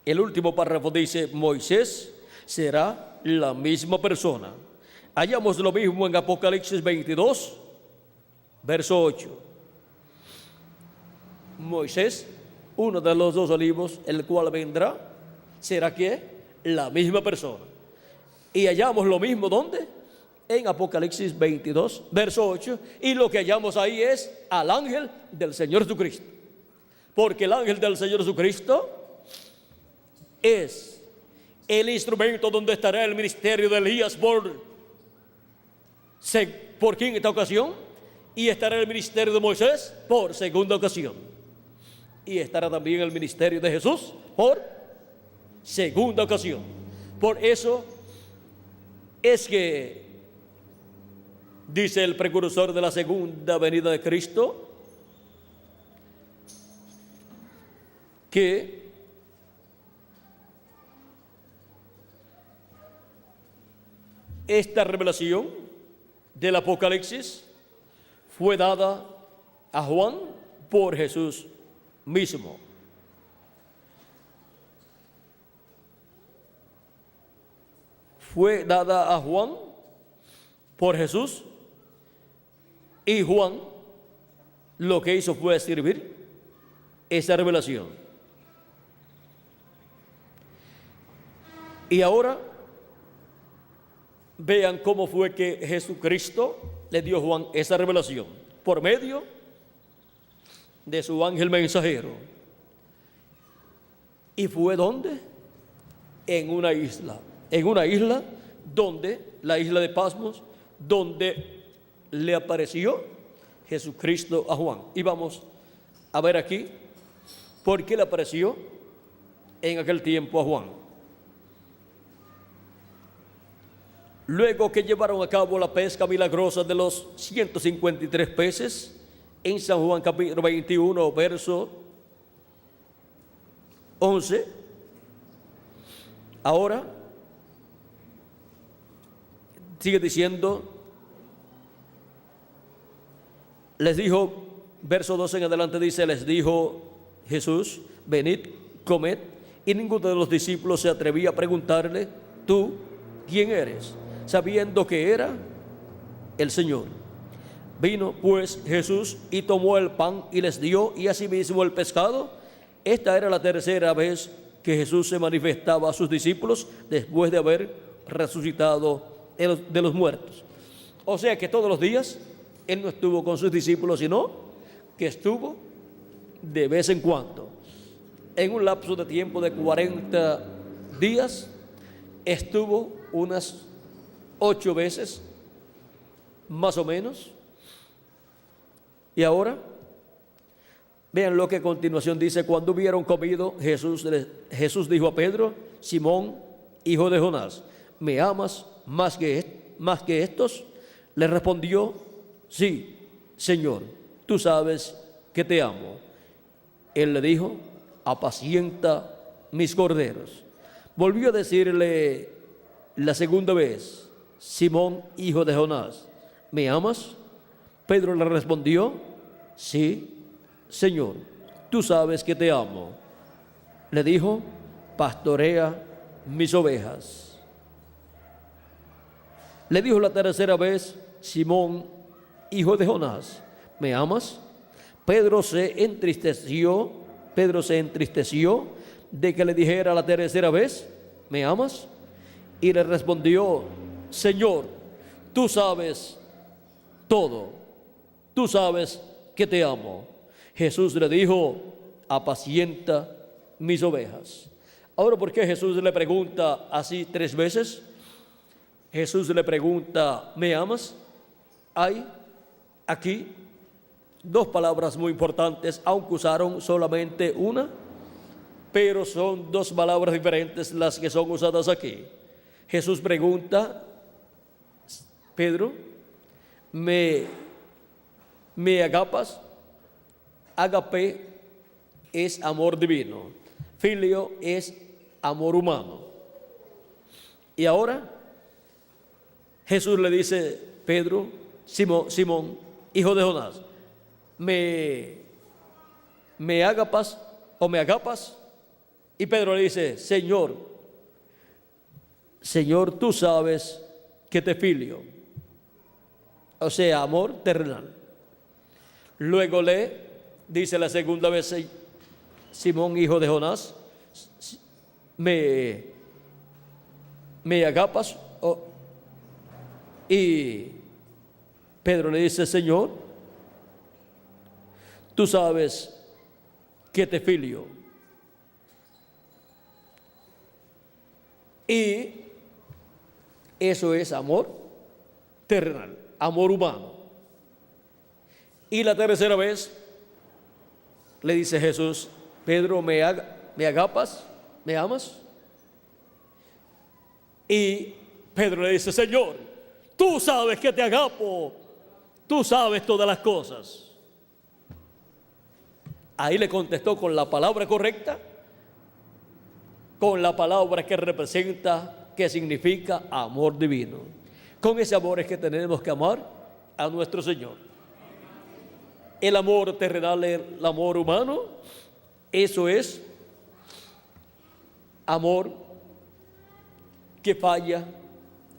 El último párrafo dice, Moisés será la misma persona. Hallamos lo mismo en Apocalipsis 22, verso 8. Moisés, uno de los dos olivos, el cual vendrá, será que la misma persona. Y hallamos lo mismo, ¿dónde? En Apocalipsis 22, verso 8. Y lo que hallamos ahí es al ángel del Señor Jesucristo. Porque el ángel del Señor Jesucristo es el instrumento donde estará el ministerio de Elías por quinta ocasión, y estará el ministerio de Moisés por segunda ocasión, y estará también el ministerio de Jesús por segunda ocasión. Por eso es que dice el precursor de la segunda venida de Cristo que esta revelación del Apocalipsis fue dada a Juan por Jesús mismo. Fue dada a Juan por Jesús, y Juan lo que hizo fue escribir esa revelación. Y ahora vean cómo fue que Jesucristo le dio a Juan esa revelación, por medio de su ángel mensajero. ¿Y fue dónde? En una isla donde, la isla de Patmos, donde le apareció Jesucristo a Juan. Y vamos a ver aquí por qué le apareció en aquel tiempo a Juan. Luego que llevaron a cabo la pesca milagrosa de los 153 peces, en San Juan capítulo 21, verso 11, ahora sigue diciendo, les dijo, verso 12 en adelante dice, les dijo Jesús, venid, comed, y ninguno de los discípulos se atrevía a preguntarle, ¿tú quién eres?, sabiendo que era el Señor. Vino pues Jesús y tomó el pan y les dio, y asimismo el pescado. Esta era la tercera vez que Jesús se manifestaba a sus discípulos después de haber resucitado de los muertos. O sea que todos los días Él no estuvo con sus discípulos, sino que estuvo de vez en cuando. En un lapso de tiempo de 40 días, estuvo unas 8 veces, más o menos. Y ahora, vean lo que a continuación dice, cuando hubieron comido, Jesús dijo a Pedro, Simón, hijo de Jonás, ¿me amas más que estos? Le respondió, sí, Señor, tú sabes que te amo. Él le dijo, apacienta mis corderos. Volvió a decirle la segunda vez, Simón, hijo de Jonás, ¿me amas? Pedro le respondió, sí, Señor, tú sabes que te amo. Le dijo, pastorea mis ovejas. Le dijo la tercera vez, Simón, hijo de Jonás, ¿me amas? Pedro se entristeció de que le dijera la tercera vez, ¿me amas? Y le respondió, Señor, tú sabes todo, tú sabes que te amo. Jesús le dijo, apacienta mis ovejas. Ahora, ¿por qué Jesús le pregunta así 3 veces? Jesús le pregunta, ¿me amas? Hay aquí 2 palabras muy importantes, aunque usaron solamente una, pero son 2 palabras diferentes las que son usadas aquí. Jesús pregunta, Pedro, ¿me agapas? Agape es amor divino, filio es amor humano. Y ahora Jesús le dice, Pedro, Simón, hijo de Jonás, ¿me agapas o me agapas? Y Pedro le dice, Señor, tú sabes que te filio. O sea, amor terrenal. Luego le dice la segunda vez, Simón, hijo de Jonás, ¿me agapas? Y Pedro le dice, Señor, tú sabes que te filio. Y eso es amor terrenal, amor humano. Y la tercera vez le dice Jesús, Pedro, ¿me agapas? ¿Me amas? Y Pedro le dice, Señor, tú sabes que te agapo, tú sabes todas las cosas. Ahí le contestó con la palabra correcta, con la palabra que representa, que significa amor divino. Con ese amor es que tenemos que amar a nuestro Señor. El amor terrenal, el amor humano, eso es amor que falla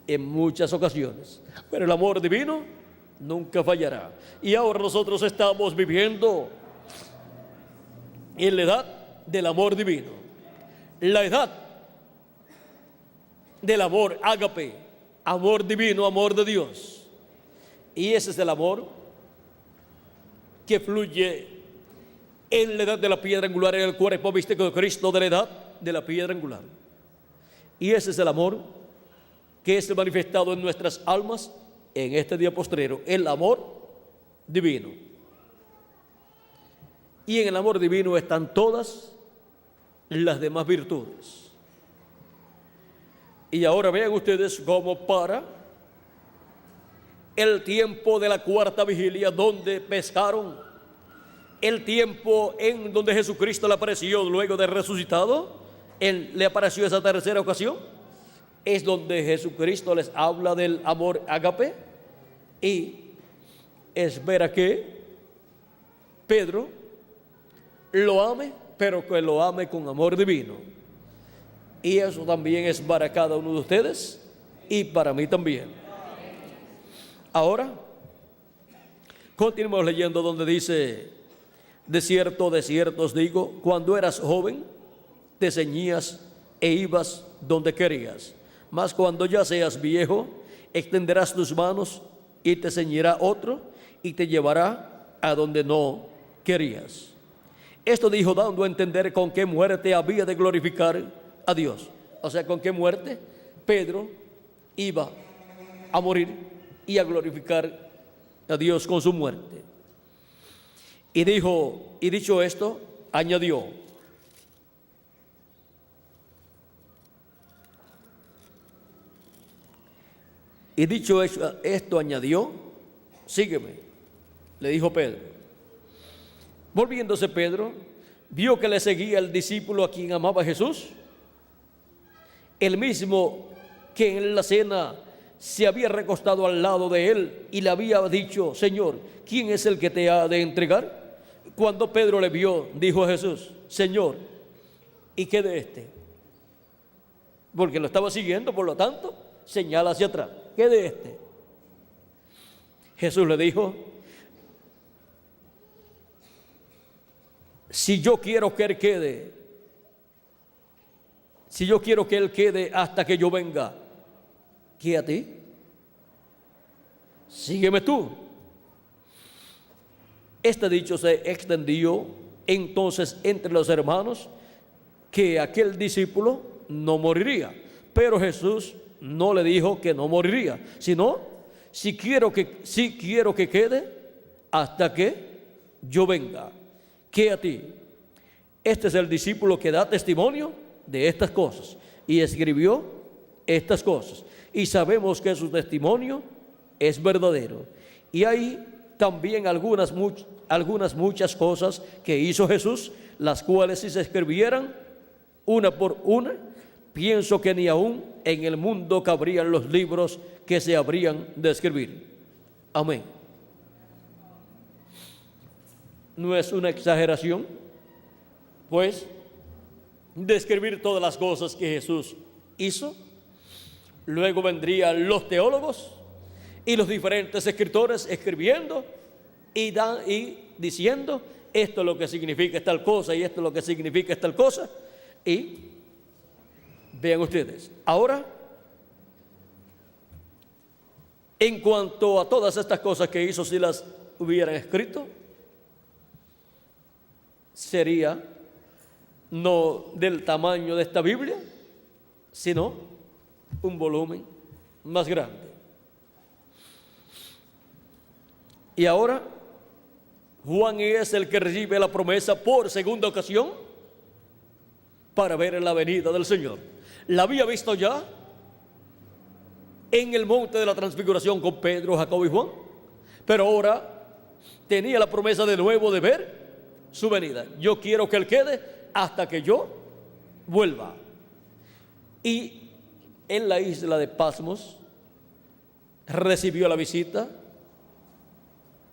en muchas ocasiones, pero el amor divino nunca fallará. Y ahora nosotros estamos viviendo en la edad del amor divino, la edad del amor ágape, amor divino, amor de Dios. Y ese es el amor que fluye en la edad de la piedra angular, en el cuerpo místico de Cristo, de la edad de la piedra angular. Y ese es el amor que es manifestado en nuestras almas en este día postrero, el amor divino. Y en el amor divino están todas las demás virtudes. Y ahora vean ustedes cómo para el tiempo de la cuarta vigilia, donde pescaron, el tiempo en donde Jesucristo le apareció luego de resucitado, le apareció esa tercera ocasión, es donde Jesucristo les habla del amor ágape, y espera que Pedro lo ame, pero que lo ame con amor divino. Y eso también es para cada uno de ustedes y para mí también. Ahora, continuamos leyendo donde dice: de cierto os digo, cuando eras joven, te ceñías e ibas donde querías. Mas cuando ya seas viejo, extenderás tus manos y te ceñirá otro y te llevará a donde no querías. Esto dijo dando a entender con qué muerte había de glorificar a Dios. O sea, con qué muerte Pedro iba a morir y a glorificar a Dios con su muerte. Y dijo, y dicho esto, añadió: y dicho esto añadió, sígueme, le dijo Pedro. Volviéndose Pedro, vio que le seguía el discípulo a quien amaba Jesús, el mismo que en la cena se había recostado al lado de él y le había dicho: Señor, ¿quién es el que te ha de entregar? Cuando Pedro le vio, dijo a Jesús: Señor, ¿y qué de este? Porque lo estaba siguiendo, por lo tanto, señala hacia atrás: ¿qué de este? Jesús le dijo: si yo quiero que él quede, si yo quiero que él quede hasta que yo venga, ¿qué a ti? Sígueme tú. Este dicho se extendió entonces entre los hermanos, que aquel discípulo no moriría. Pero Jesús no le dijo que no moriría, sino si quiero que quede hasta que yo venga. ¿Qué a ti? Este es el discípulo que da testimonio de estas cosas y escribió estas cosas, y sabemos que su testimonio es verdadero. Y hay también algunas muchas cosas que hizo Jesús, las cuales, si se escribieran una por una, pienso que ni aún en el mundo cabrían los libros que se habrían de escribir. Amén. No es una exageración, pues, describir todas las cosas que Jesús hizo. Luego vendrían los teólogos y los diferentes escritores escribiendo y diciendo: esto es lo que significa tal cosa y esto es lo que significa tal cosa. Y vean ustedes, ahora, en cuanto a todas estas cosas que hizo, si las hubieran escrito, sería no del tamaño de esta Biblia, sino un volumen más grande. Y ahora, Juan es el que recibe la promesa por segunda ocasión para ver la venida del Señor. La había visto ya en el monte de la transfiguración con Pedro, Jacobo y Juan, pero ahora tenía la promesa de nuevo de ver su venida. Yo quiero que él quede hasta que yo vuelva. Y en la isla de Patmos recibió la visita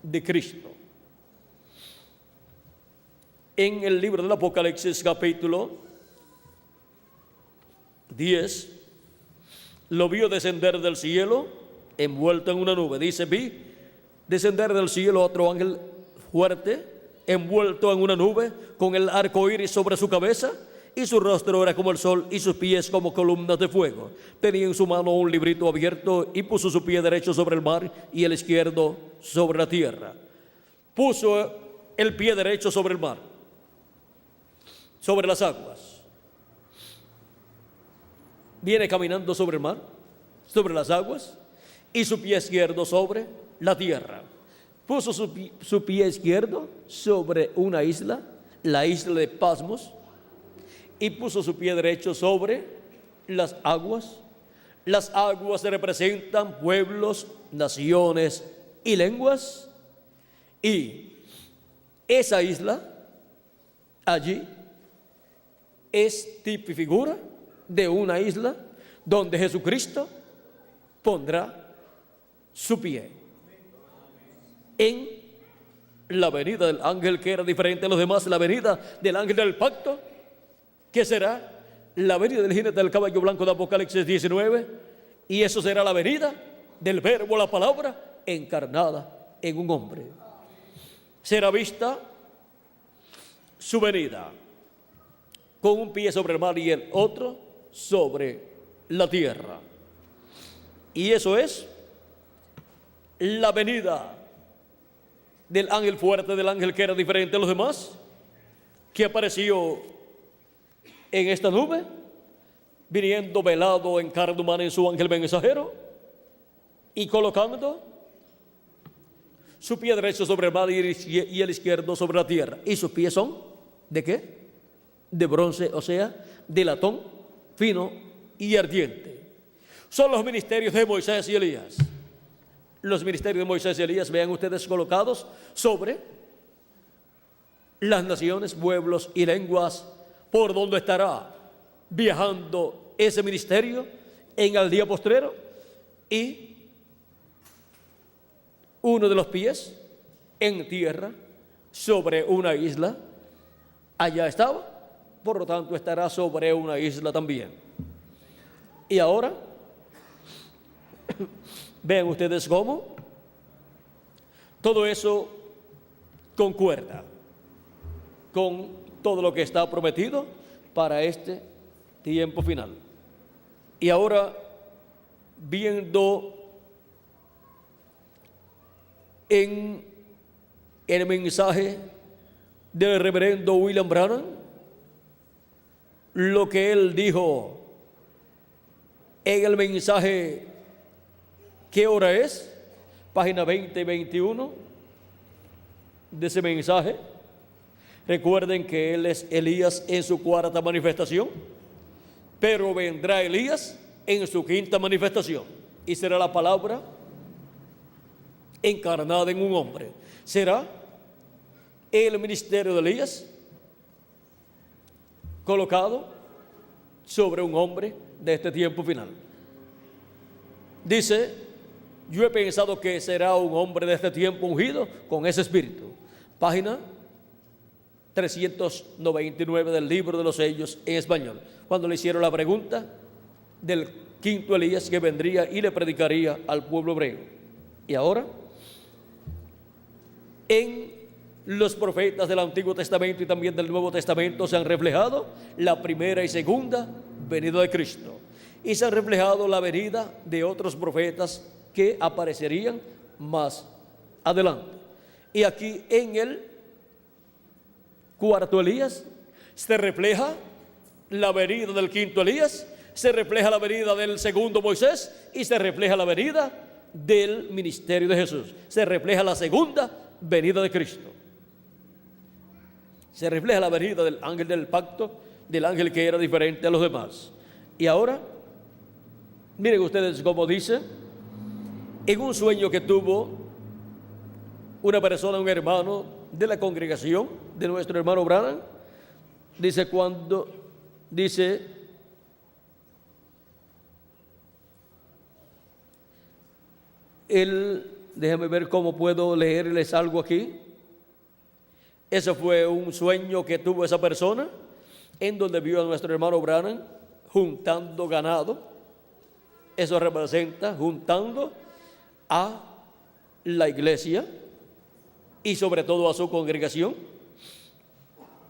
de Cristo. En el libro del Apocalipsis, capítulo 10, lo vio descender del cielo, envuelto en una nube. Dice, vi descender del cielo otro ángel fuerte, envuelto en una nube, con el arco iris sobre su cabeza, y su rostro era como el sol, y sus pies como columnas de fuego. Tenía en su mano un librito abierto, y puso su pie derecho sobre el mar, y el izquierdo sobre la tierra. Puso el pie derecho sobre el mar, sobre las aguas. Viene caminando sobre el mar, sobre las aguas, y su pie izquierdo sobre la tierra. Puso su pie izquierdo sobre una isla, la isla de Pasmos, y puso su pie derecho sobre las aguas. Las aguas representan pueblos, naciones y lenguas. Y esa isla allí es tipo y figura de una isla donde Jesucristo pondrá su pie en la venida del ángel que era diferente a los demás, la venida del ángel del pacto, que será la venida del jinete del caballo blanco de Apocalipsis 19, y eso será la venida del verbo, la palabra encarnada en un hombre. Será vista su venida con un pie sobre el mar y el otro sobre la tierra. Y eso es la venida del ángel fuerte, del ángel que era diferente a los demás, que apareció en esta nube, viniendo velado en carne humana en su ángel mensajero, y colocando su pie derecho sobre el mar y el izquierdo sobre la tierra. ¿Y sus pies son de qué? De bronce, o sea, de latón fino y ardiente. Son los ministerios de Moisés y Elías. Los ministerios de Moisés y Elías, vean ustedes, colocados sobre las naciones, pueblos y lenguas, por donde estará viajando ese ministerio en el día postrero. Y uno de los pies en tierra sobre una isla, allá estaba, por lo tanto estará sobre una isla también. Y ahora vean ustedes cómo todo eso concuerda con todo lo que está prometido para este tiempo final. Y ahora, viendo en el mensaje del reverendo William Branham, lo que él dijo en el mensaje ¿Qué hora es? Página 20 y 21 de ese mensaje. Recuerden que él es Elías en su cuarta manifestación, pero vendrá Elías en su quinta manifestación, y será la palabra encarnada en un hombre. Será el ministerio de Elías colocado sobre un hombre de este tiempo final. Dice, yo he pensado que será un hombre de este tiempo ungido con ese espíritu. Página 399 del libro de los sellos en español, cuando le hicieron la pregunta del quinto Elías que vendría y le predicaría al pueblo hebreo. Y ahora, en los profetas del Antiguo Testamento y también del Nuevo Testamento se han reflejado la primera y segunda venida de Cristo, y se han reflejado la venida de otros profetas que aparecerían más adelante. Y aquí en el cuarto Elías se refleja la venida del quinto Elías, se refleja la venida del segundo Moisés, y se refleja la venida del ministerio de Jesús. Se refleja la segunda venida de Cristo. Se refleja la venida del ángel del pacto, del ángel que era diferente a los demás. Y ahora, miren ustedes cómo dice, en un sueño que tuvo una persona, un hermano de la congregación de nuestro hermano Branham, dice cuando, dice, déjame ver cómo puedo leerles algo aquí. Ese fue un sueño que tuvo esa persona, en donde vio a nuestro hermano Branham juntando ganado Eso representa juntando a la iglesia y sobre todo a su congregación,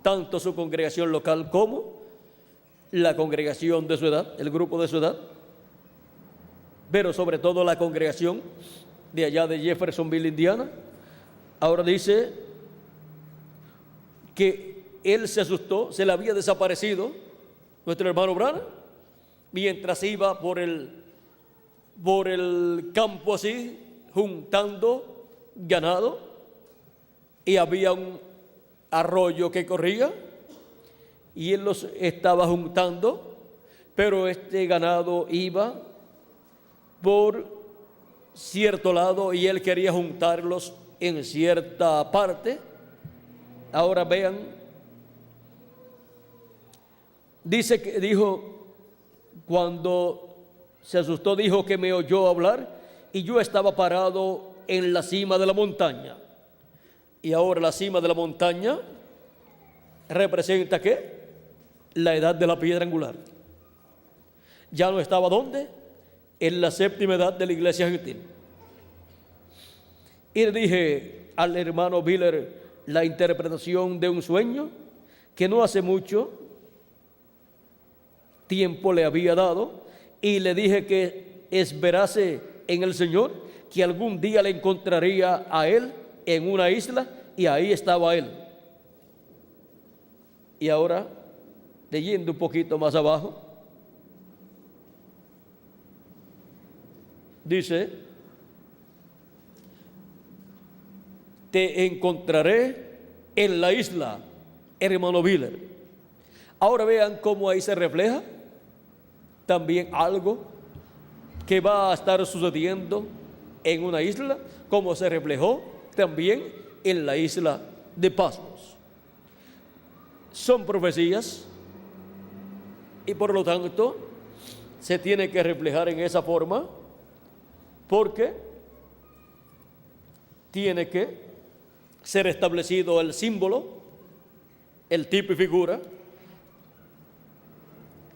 tanto su congregación local como la congregación de su edad, el grupo de su edad, pero sobre todo la congregación de allá de Jeffersonville, Indiana. Ahora dice que él se asustó, se le había desaparecido nuestro hermano Branham mientras iba por el campo así, juntando ganado, y había un arroyo que corría y él los estaba juntando, pero este ganado iba por cierto lado y él quería juntarlos en cierta parte. Ahora vean, dice que dijo, cuando se asustó, dijo que me oyó hablar y yo estaba parado en la cima de la montaña. Y ahora la cima de la montaña representa ¿qué? La edad de la piedra angular. Ya no estaba ¿dónde? En la séptima edad de la iglesia gentil. Y le dije al hermano Biller la interpretación de un sueño que no hace mucho tiempo le había dado, y le dije que esperase en el Señor, que algún día le encontraría a él en una isla, y ahí estaba él. Y ahora, leyendo un poquito más abajo, dice: te encontraré en la isla, hermano Biller. Ahora vean cómo ahí se refleja también algo que va a estar sucediendo en una isla, como se reflejó también en la isla de Patmos. Son profecías y por lo tanto se tiene que reflejar en esa forma, porque tiene que ser establecido el símbolo, el tipo y figura.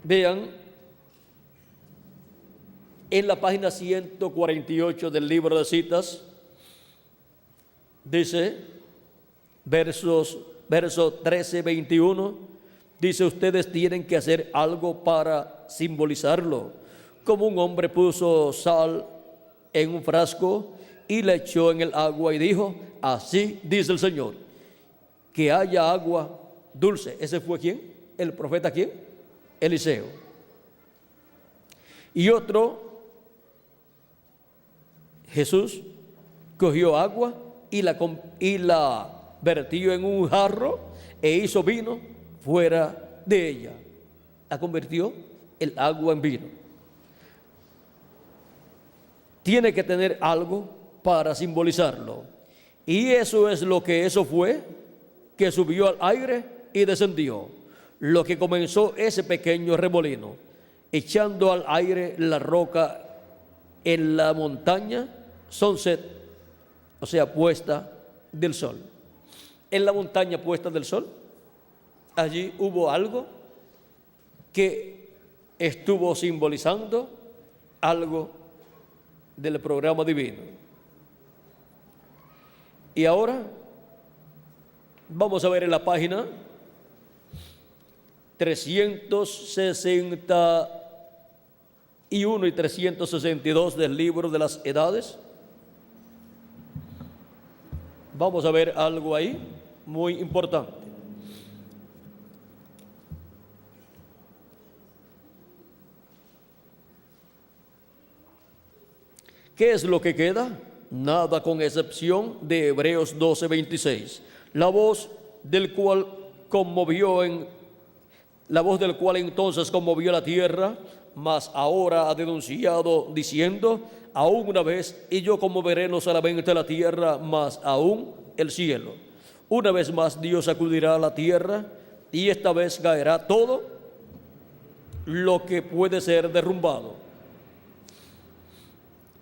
Vean en la página 148 del libro de citas, dice, verso 13, 21, dice: ustedes tienen que hacer algo para simbolizarlo, como un hombre puso sal en un frasco y la echó en el agua y dijo: así dice el Señor, que haya agua dulce. ¿Ese fue quién? ¿El profeta quién? Eliseo. Y otro, Jesús cogió agua y la vertió en un jarro e hizo vino fuera de ella. La convirtió el agua en vino. Tiene que tener algo para simbolizarlo. Y eso es lo que eso fue, que subió al aire y descendió. Lo que comenzó ese pequeño remolino, echando al aire la roca en la montaña Sunset, o sea, puesta del sol. En la montaña puesta del sol, allí hubo algo que estuvo simbolizando algo del programa divino. Y ahora vamos a ver en la página 361 y 362 del libro de las edades. Vamos a ver algo ahí muy importante. ¿Qué es lo que queda? Nada, con excepción de Hebreos 12:26. La voz del cual entonces conmovió la tierra, mas ahora ha denunciado diciendo: aún una vez, y yo conmoveré no solamente la tierra, mas aún el cielo. Una vez más Dios sacudirá la tierra, y esta vez caerá todo lo que puede ser derrumbado.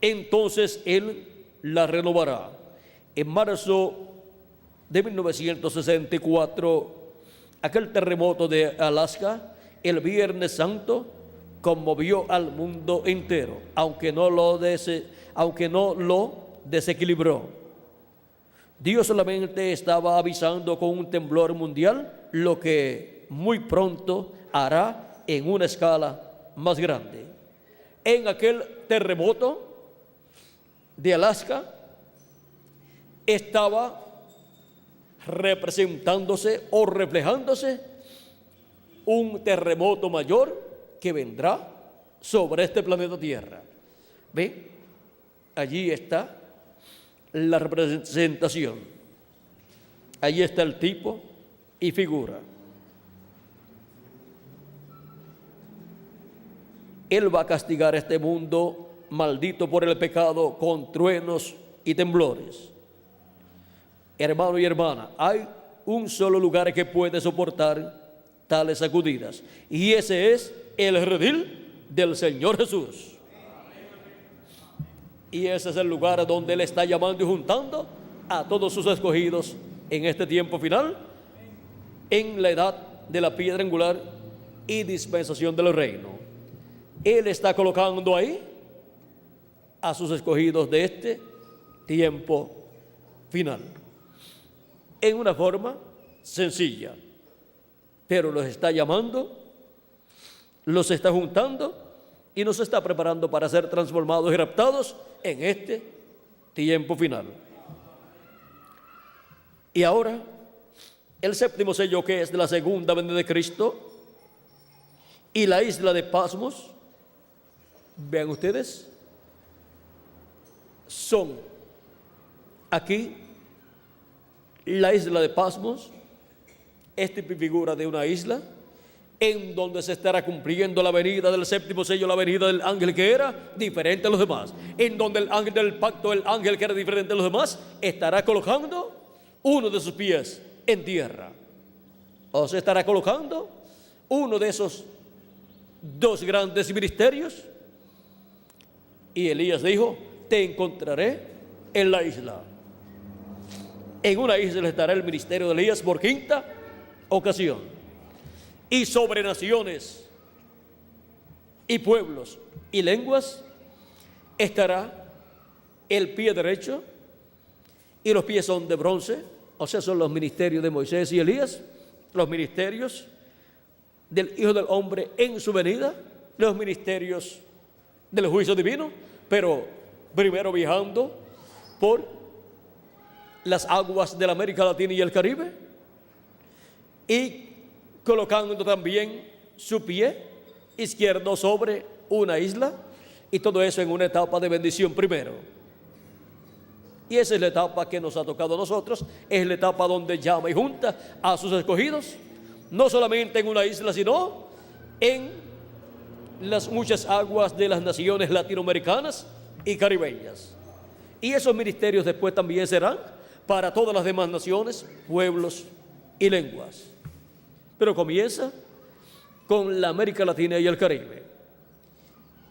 Entonces Él la renovará. En marzo de 1964, aquel terremoto de Alaska, el Viernes Santo, conmovió al mundo entero, aunque no lo desequilibró. Dios solamente estaba avisando con un temblor mundial lo que muy pronto hará en una escala más grande. En aquel terremoto de Alaska estaba representándose o reflejándose un terremoto mayor que vendrá sobre este planeta Tierra. ¿Ve? Allí está la representación. Allí está el tipo y figura. Él va a castigar este mundo maldito por el pecado con truenos y temblores. Hermano y hermana, hay un solo lugar que puede soportar tales sacudidas, y ese es el redil del Señor Jesús. Y ese es el lugar donde Él está llamando y juntando a todos sus escogidos en este tiempo final, en la edad de la piedra angular y dispensación del reino. Él está colocando ahí a sus escogidos de este tiempo final, en una forma sencilla, pero los está llamando, los está juntando y nos está preparando para ser transformados y raptados en este tiempo final. Y ahora, el séptimo sello, que es de la segunda venida de Cristo, y la isla de Patmos, vean ustedes, son aquí la isla de Patmos, esta figura de una isla en donde se estará cumpliendo la venida del séptimo sello, la venida del ángel que era diferente a los demás, en donde el ángel del pacto, el ángel que era diferente a los demás, estará colocando uno de sus pies en tierra, o se estará colocando uno de esos dos grandes ministerios. Y Elías dijo: te encontraré en la isla. En una isla estará el ministerio de Elías por quinta ocasión. Y sobre naciones y pueblos y lenguas estará el pie derecho, y los pies son de bronce, o sea, son los ministerios de Moisés y Elías, los ministerios del Hijo del Hombre en su venida, los ministerios del juicio divino, pero primero viajando por las aguas de la América Latina y el Caribe, y colocando también su pie izquierdo sobre una isla, y todo eso en una etapa de bendición primero. Y esa es la etapa que nos ha tocado a nosotros, es la etapa donde llama y junta a sus escogidos, no solamente en una isla, sino en las muchas aguas de las naciones latinoamericanas y caribeñas. Y esos ministerios después también serán para todas las demás naciones, pueblos y lenguas. Pero comienza con la América Latina y el Caribe.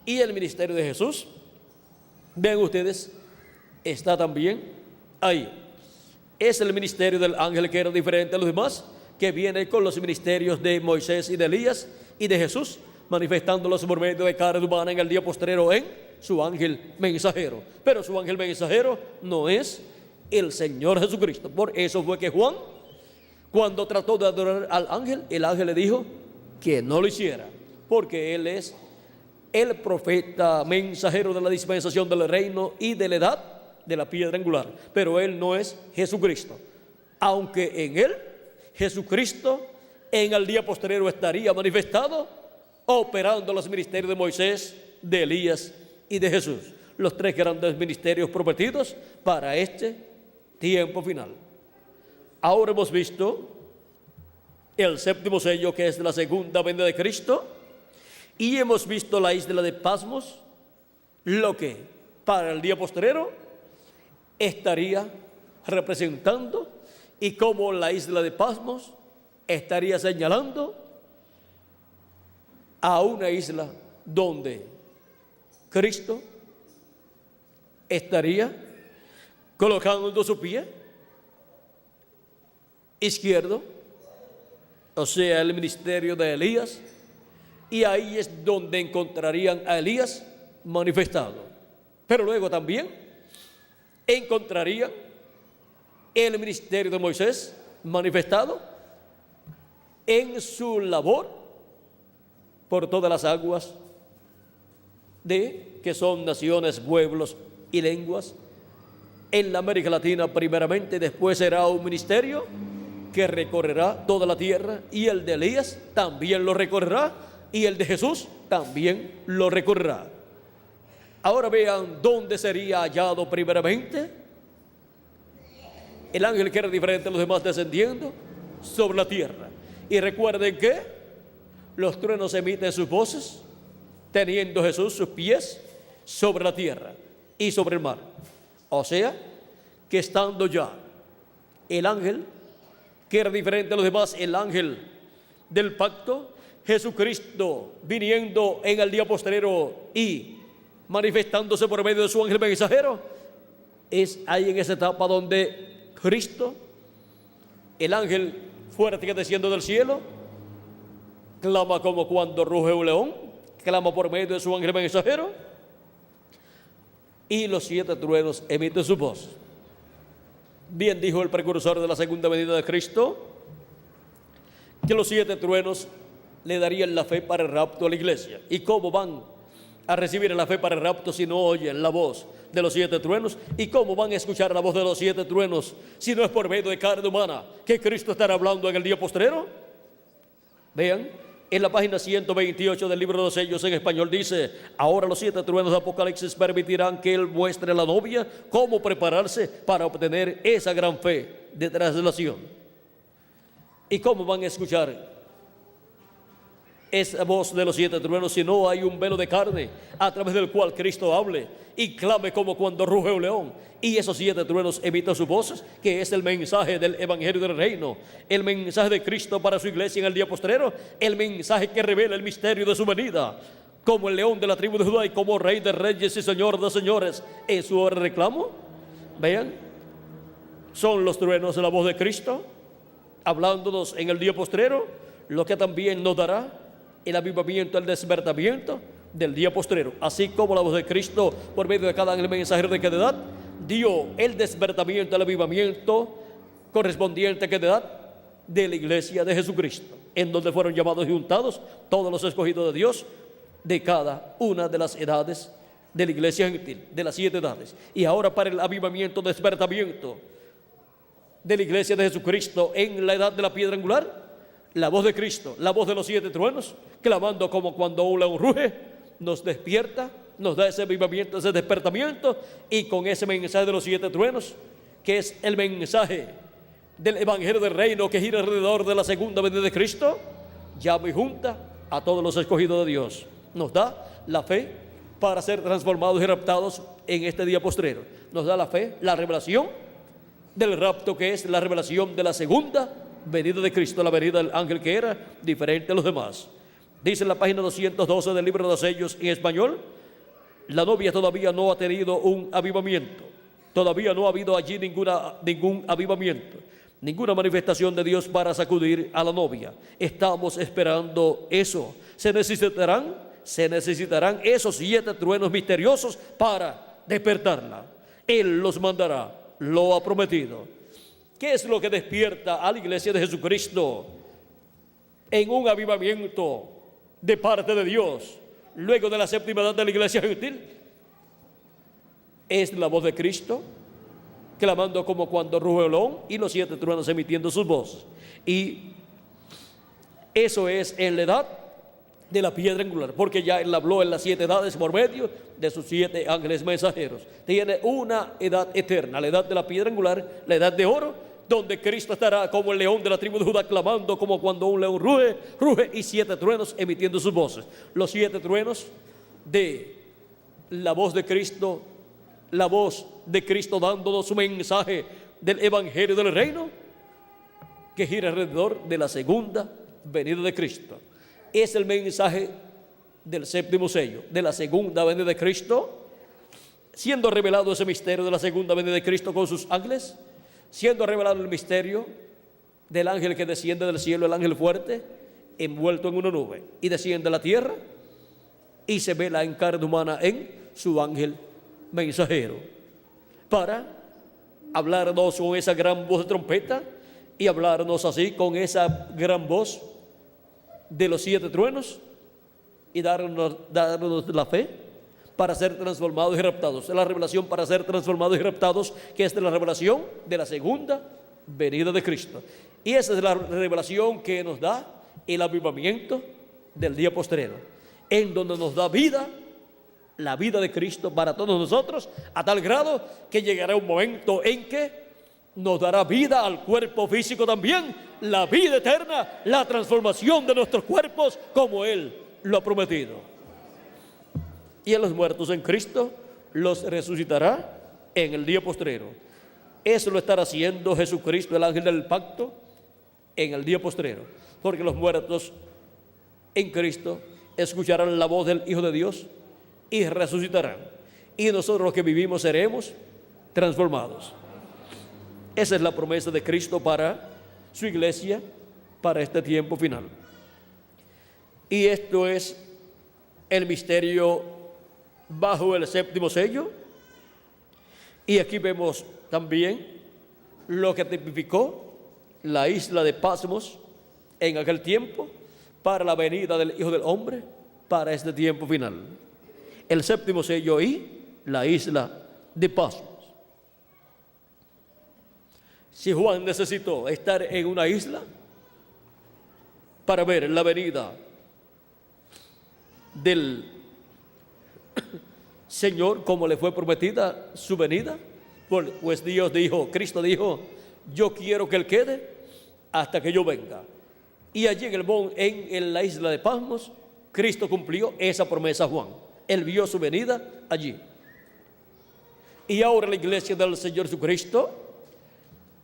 Y el ministerio de Jesús, vean ustedes, está también ahí. Es el ministerio del ángel que era diferente a los demás, que viene con los ministerios de Moisés y de Elías y de Jesús, manifestándolos por medio de carne humana en el día postrero en su ángel mensajero. Pero su ángel mensajero no es el Señor Jesucristo. Por eso fue que Juan, cuando trató de adorar al ángel, el ángel le dijo que no lo hiciera, porque él es el profeta mensajero de la dispensación del reino y de la edad de la piedra angular, pero él no es Jesucristo, aunque en él Jesucristo en el día posterior estaría manifestado, operando los ministerios de Moisés, de Elías y de Jesús, los tres grandes ministerios prometidos para este tiempo final. Ahora hemos visto el séptimo sello, que es la segunda venida de Cristo, y hemos visto la isla de Patmos, lo que para el día postrero estaría representando, y cómo la isla de Patmos estaría señalando a una isla donde Cristo estaría colocando su pie izquierdo, o sea, el ministerio de Elías y ahí es donde encontrarían a Elías manifestado. Pero luego también encontrarían el ministerio de Moisés manifestado en su labor por todas las aguas de que son naciones, pueblos y lenguas en la América Latina primeramente. Después será un ministerio que recorrerá toda la tierra, y el de Elías también lo recorrerá, y el de Jesús también lo recorrerá. Ahora vean dónde sería hallado primeramente el ángel que era diferente a los demás descendiendo sobre la tierra. Y recuerden que los truenos emiten sus voces teniendo Jesús sus pies sobre la tierra y sobre el mar. O sea, que estando ya el ángel que era diferente a los demás, el ángel del pacto, Jesucristo viniendo en el día postrero y manifestándose por medio de su ángel mensajero, es ahí en esa etapa donde Cristo, el ángel fuerte que desciende del cielo, clama como cuando ruge un león, clama por medio de su ángel mensajero, y los 7 truenos emiten su voz. Bien dijo el precursor de la segunda venida de Cristo, que los 7 truenos le darían la fe para el rapto a la iglesia. ¿Y cómo van a recibir la fe para el rapto si no oyen la voz de los 7 truenos? ¿Y cómo van a escuchar la voz de los 7 truenos si no es por medio de carne humana que Cristo estará hablando en el día postrero? Vean, en la página 128 del libro de los sellos en español dice: ahora los 7 truenos de Apocalipsis permitirán que Él muestre a la novia cómo prepararse para obtener esa gran fe de traslación. ¿Y cómo van a escuchar esa voz de los 7 truenos si no hay un velo de carne a través del cual Cristo hable y clame como cuando ruge un león? Y esos 7 truenos emitan sus voces, que es el mensaje del evangelio del reino, el mensaje de Cristo para su iglesia en el día postrero, el mensaje que revela el misterio de su venida como el león de la tribu de Judá y como rey de reyes y señor de señores en su hora de reclamo. Vean, son los truenos de la voz de Cristo hablándonos en el día postrero, lo que también nos dará el avivamiento, el despertamiento del día postrero. Así como la voz de Cristo por medio de cada ángel mensajero de cada edad dio el despertamiento, el avivamiento correspondiente a cada edad de la iglesia de Jesucristo, en donde fueron llamados y juntados todos los escogidos de Dios de cada una de las edades de la iglesia gentil, de las 7 edades. Y ahora para el avivamiento, despertamiento de la iglesia de Jesucristo en la edad de la piedra angular, la voz de Cristo, la voz de los 7 truenos, clamando como cuando un león ruge, nos despierta, nos da ese avivamiento, ese despertamiento, y con ese mensaje de los 7 truenos, que es el mensaje del evangelio del reino que gira alrededor de la segunda venida de Cristo, llama y junta a todos los escogidos de Dios. Nos da la fe para ser transformados y raptados en este día postrero. Nos da la fe, la revelación del rapto, que es la revelación de la segunda venida de Cristo, la venida del ángel que era diferente a los demás. Dice en la página 212 del libro de los sellos en español: la novia todavía no ha tenido un avivamiento, todavía no ha habido allí ningún avivamiento, ninguna manifestación de Dios para sacudir a la novia. Estamos esperando eso. Se necesitarán esos 7 truenos misteriosos para despertarla. Él los mandará, lo ha prometido. ¿Qué es lo que despierta a la iglesia de Jesucristo en un avivamiento de parte de Dios luego de la séptima edad de la iglesia gentil? Es la voz de Cristo clamando como cuando ruge el león y los 7 truenos emitiendo sus voces. Y eso es en la edad de la piedra angular, porque ya Él habló en las 7 edades por medio de sus 7 ángeles mensajeros. Tiene una edad eterna, la edad de la piedra angular, la edad de oro, donde Cristo estará como el león de la tribu de Judá, clamando como cuando un león ruge, y 7 truenos emitiendo sus voces. Los 7 truenos de la voz de Cristo, la voz de Cristo dándonos su mensaje del evangelio del reino que gira alrededor de la segunda venida de Cristo. Es el mensaje del séptimo sello, de la segunda venida de Cristo, siendo revelado ese misterio de la segunda venida de Cristo con sus ángeles, siendo revelado el misterio del ángel que desciende del cielo, el ángel fuerte, envuelto en una nube, y desciende a la tierra y se vela en carne humana en su ángel mensajero, para hablarnos con esa gran voz de trompeta y hablarnos así con esa gran voz de los 7 truenos y darnos la fe para ser transformados y raptados. Es la revelación para ser transformados y raptados, que es de la revelación de la segunda venida de Cristo. Y esa es la revelación que nos da el avivamiento del día postrero, en donde nos da vida, la vida de Cristo para todos nosotros, a tal grado que llegará un momento en que nos dará vida al cuerpo físico también, la vida eterna, la transformación de nuestros cuerpos como Él lo ha prometido. Y a los muertos en Cristo los resucitará en el día postrero. Eso lo estará haciendo Jesucristo, el ángel del pacto, en el día postrero, porque los muertos en Cristo escucharán la voz del Hijo de Dios y resucitarán, y nosotros los que vivimos seremos transformados. Esa es la promesa de Cristo para su iglesia, para este tiempo final. Y esto es el misterio bajo el 7º sello. Y aquí vemos también lo que tipificó la isla de Patmos en aquel tiempo para la venida del Hijo del Hombre para este tiempo final. El 7º sello y la isla de Patmos. Si Juan necesitó estar en una isla para ver la venida del Señor como le fue prometida su venida, pues Dios dijo, Cristo dijo, yo quiero que Él quede hasta que yo venga. Y allí en la isla de Patmos, Cristo cumplió esa promesa a Juan. Él vio su venida allí. Y ahora la iglesia del Señor Jesucristo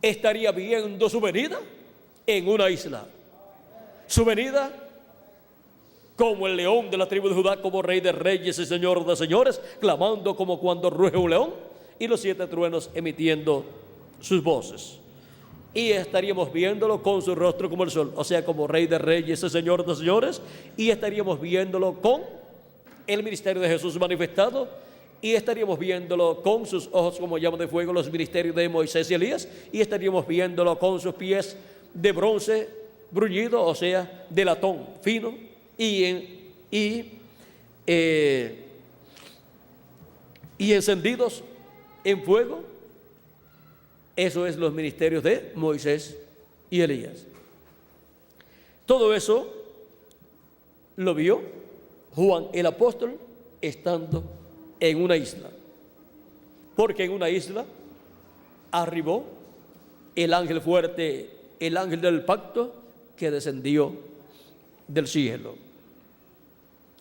estaría viendo su venida en una isla. Su venida como el león de la tribu de Judá, como rey de reyes y señor de señores, clamando como cuando ruge un león, y los 7 truenos emitiendo sus voces. Y estaríamos viéndolo con su rostro como el sol, o sea, como rey de reyes y señor de señores, y estaríamos viéndolo con el ministerio de Jesús manifestado, y estaríamos viéndolo con sus ojos como llama de fuego, los ministerios de Moisés y Elías, y estaríamos viéndolo con sus pies de bronce bruñido, o sea, de latón fino, y encendidos en fuego. Eso es los ministerios de Moisés y Elías. Todo eso lo vio Juan el apóstol estando en una isla, porque en una isla arribó el ángel fuerte, el ángel del pacto que descendió del cielo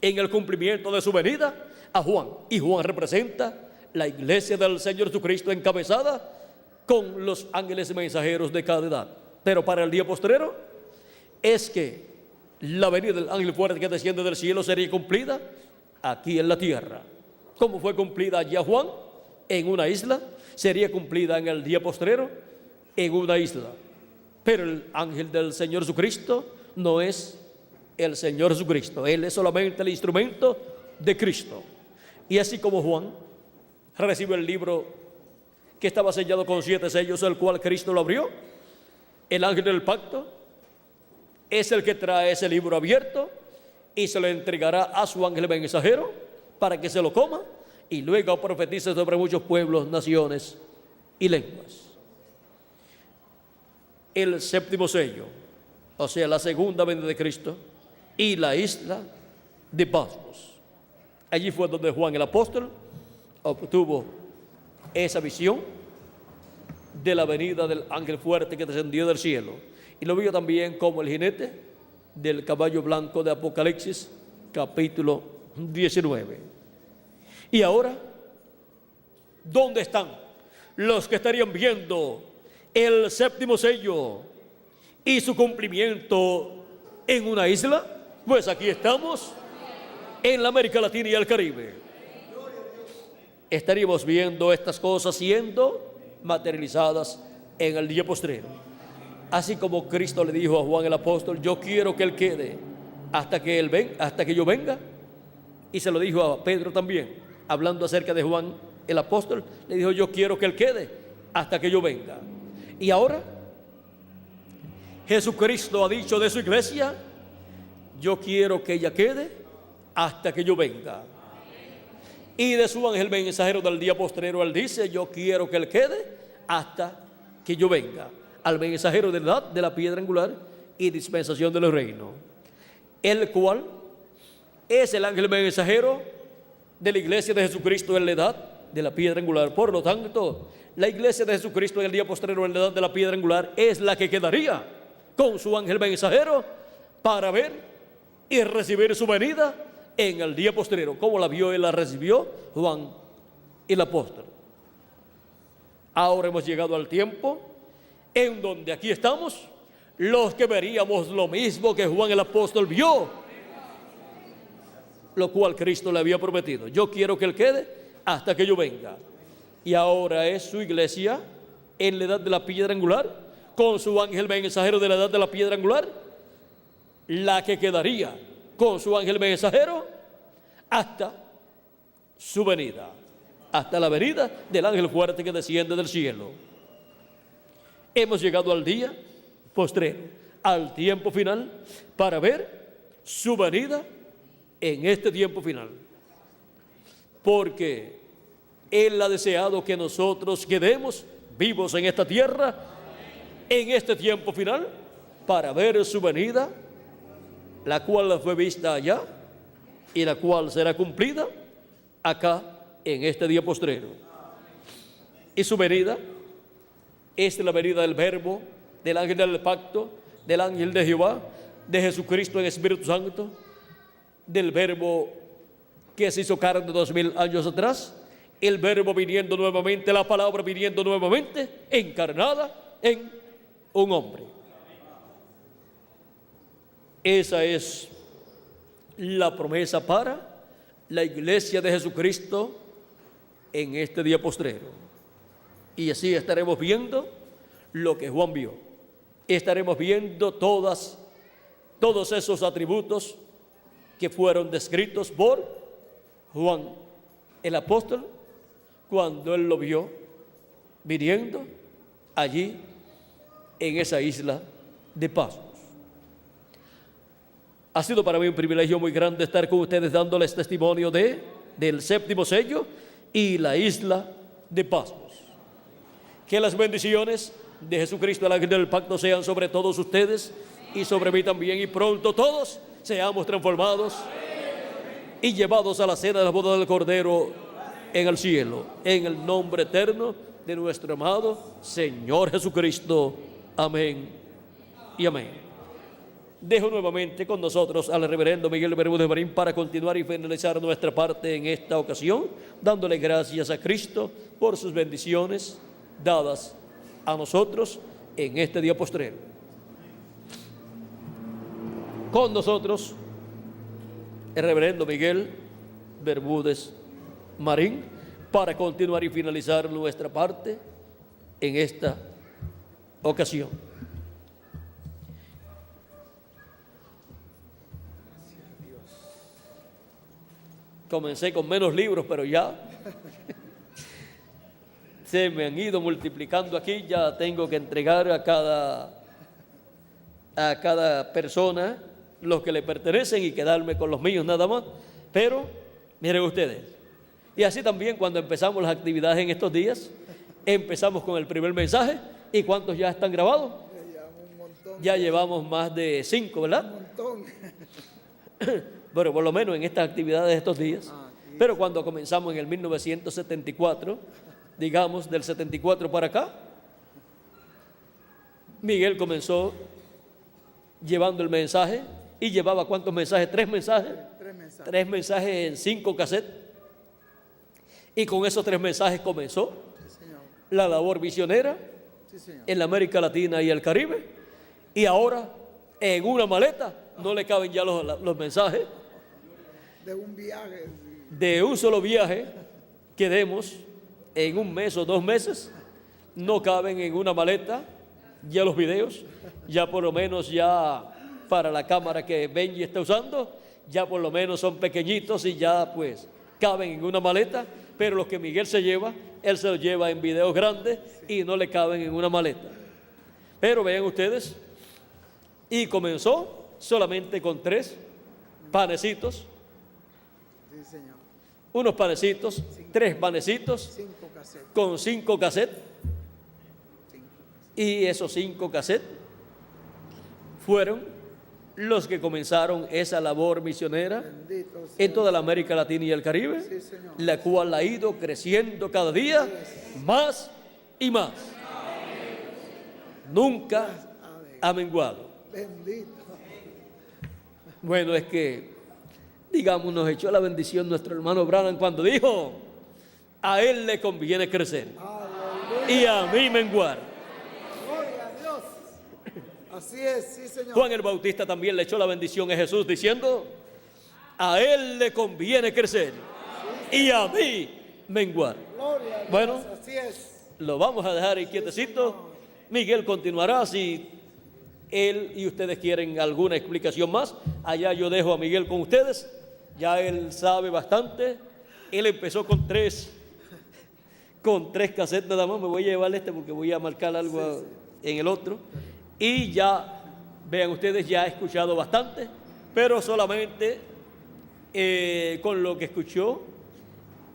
en el cumplimiento de su venida a Juan. Y Juan representa la iglesia del Señor Jesucristo, encabezada con los ángeles mensajeros de cada edad. Pero para el día postrero es que la venida del ángel fuerte que desciende del cielo sería cumplida aquí en la tierra. ¿Cómo fue cumplida allá Juan? En una isla. Sería cumplida en el día postrero en una isla. Pero el ángel del Señor Jesucristo no es el Señor Jesucristo. Él es solamente el instrumento de Cristo. Y así como Juan recibe el libro que estaba sellado con 7 sellos, el cual Cristo lo abrió, el ángel del pacto es el que trae ese libro abierto y se lo entregará a su ángel mensajero para que se lo coma y luego profetice sobre muchos pueblos, naciones y lenguas. El 7º sello, o sea, la segunda venida de Cristo, y la isla de Patmos. Allí fue donde Juan el apóstol obtuvo esa visión de la venida del ángel fuerte que descendió del cielo, y lo vio también como el jinete del caballo blanco de Apocalipsis capítulo 19. Y ahora, ¿dónde están los que estarían viendo el 7º sello y su cumplimiento en una isla? Pues aquí estamos en la América Latina y el Caribe. Estaríamos viendo estas cosas siendo materializadas en el día postrero. Así como Cristo le dijo a Juan el apóstol, yo quiero que él quede hasta que yo venga. Y se lo dijo a Pedro también, hablando acerca de Juan el apóstol, le dijo, yo quiero que él quede hasta que yo venga. Y ahora Jesucristo ha dicho de su iglesia, yo quiero que ella quede hasta que yo venga. Y de su ángel mensajero del día postrero, él dice, yo quiero que él quede hasta que yo venga. Al mensajero de la edad de la piedra angular y dispensación de los reinos, el cual es el ángel mensajero de la iglesia de Jesucristo en la edad de la piedra angular. Por lo tanto, la iglesia de Jesucristo en el día postrero en la edad de la piedra angular es la que quedaría con su ángel mensajero para ver y recibir su venida en el día postrero, como la vio y la recibió Juan el apóstol. Ahora hemos llegado al tiempo en donde aquí estamos los que veríamos lo mismo que Juan el apóstol vio, lo cual Cristo le había prometido. Yo quiero que él quede hasta que yo venga. Y ahora es su iglesia en la edad de la piedra angular, con su ángel mensajero de la edad de la piedra angular, la que quedaría con su ángel mensajero hasta su venida, hasta la venida del ángel fuerte que desciende del cielo. Hemos llegado al día postrero, al tiempo final, para ver su venida en este tiempo final, porque Él ha deseado que nosotros quedemos vivos en esta tierra, en este tiempo final, para ver su venida, la cual fue vista allá y la cual será cumplida acá en este día postrero. Y su venida es la venida del Verbo, del ángel del pacto, del ángel de Jehová, de Jesucristo en Espíritu Santo, del Verbo que se hizo carne 2000 años atrás, el Verbo viniendo nuevamente, la palabra viniendo nuevamente, encarnada en un hombre. Esa es la promesa para la iglesia de Jesucristo en este día postrero. Y así estaremos viendo lo que Juan vio. Estaremos viendo todos esos atributos que fueron descritos por Juan el apóstol cuando él lo vio viniendo allí en esa isla de Patmos. Ha sido para mí un privilegio muy grande estar con ustedes dándoles testimonio del séptimo sello y la isla de Patmos. Que las bendiciones de Jesucristo, el ángel del pacto, sean sobre todos ustedes y sobre mí también, y pronto todos seamos transformados y llevados a la cena de la boda del Cordero en el cielo, en el nombre eterno de nuestro amado Señor Jesucristo. Amén y amén. Dejo nuevamente con nosotros al reverendo Miguel Bermúdez Marín para continuar y finalizar nuestra parte en esta ocasión, dándole gracias a Cristo por sus bendiciones dadas a nosotros en este día postrero. Con nosotros el reverendo Miguel Bermúdez Marín para continuar y finalizar nuestra parte en esta ocasión. Comencé con menos libros, pero ya se me han ido multiplicando aquí. Ya tengo que entregar a cada persona los que le pertenecen y quedarme con los míos nada más. Pero miren ustedes, y así también cuando empezamos las actividades en estos días, empezamos con el primer mensaje. ¿Y cuántos ya están grabados? Ya llevamos más de 5, ¿verdad? Un montón. Bueno, por lo menos en estas actividades de estos días. Pero cuando comenzamos en el 1974, digamos del 74 para acá, Miguel comenzó llevando el mensaje. ¿Y llevaba cuántos mensajes? 3 mensajes. 3 mensajes en 5 cassettes. Y con esos 3 mensajes comenzó la labor misionera en la América Latina y el Caribe. Y ahora en una maleta no le caben ya los mensajes. De un viaje. De un solo viaje que demos en un mes o 2 meses, no caben en una maleta ya los videos, ya por lo menos ya para la cámara que Benji está usando, ya por lo menos son pequeñitos y ya pues caben en una maleta, pero los que Miguel se lleva, él se los lleva en videos grandes y no le caben en una maleta. Pero vean ustedes, y comenzó solamente con 3 panecitos, Sí, señor. unos panecitos, 3 panecitos 5 cassettes. con 5 cassettes, 5. y esos 5 cassettes fueron los que comenzaron esa labor misionera Bendito sea. en toda la América Latina y el Caribe, Sí, señor. la cual ha ido creciendo cada día más y más. Nunca ha menguado. Bendito. Bueno, es que, digamos, nos echó la bendición nuestro hermano Branham cuando dijo, a él le conviene crecer Aleluya. y a mí menguar. Gloria a Dios. Así es, sí, señor. Juan el Bautista también le echó la bendición a Jesús diciendo, a él le conviene crecer y a mí menguar. Gloria a Dios. Bueno. Así es. Lo vamos a dejar ahí quietecito. Miguel continuará si él y ustedes quieren alguna explicación más. Allá yo dejo a Miguel con ustedes. Ya él sabe bastante. Él empezó con 3 cassettes nada más. Me voy a llevar este porque voy a marcar algo en el otro. Y ya, vean ustedes, ya ha escuchado bastante, pero solamente con lo que escuchó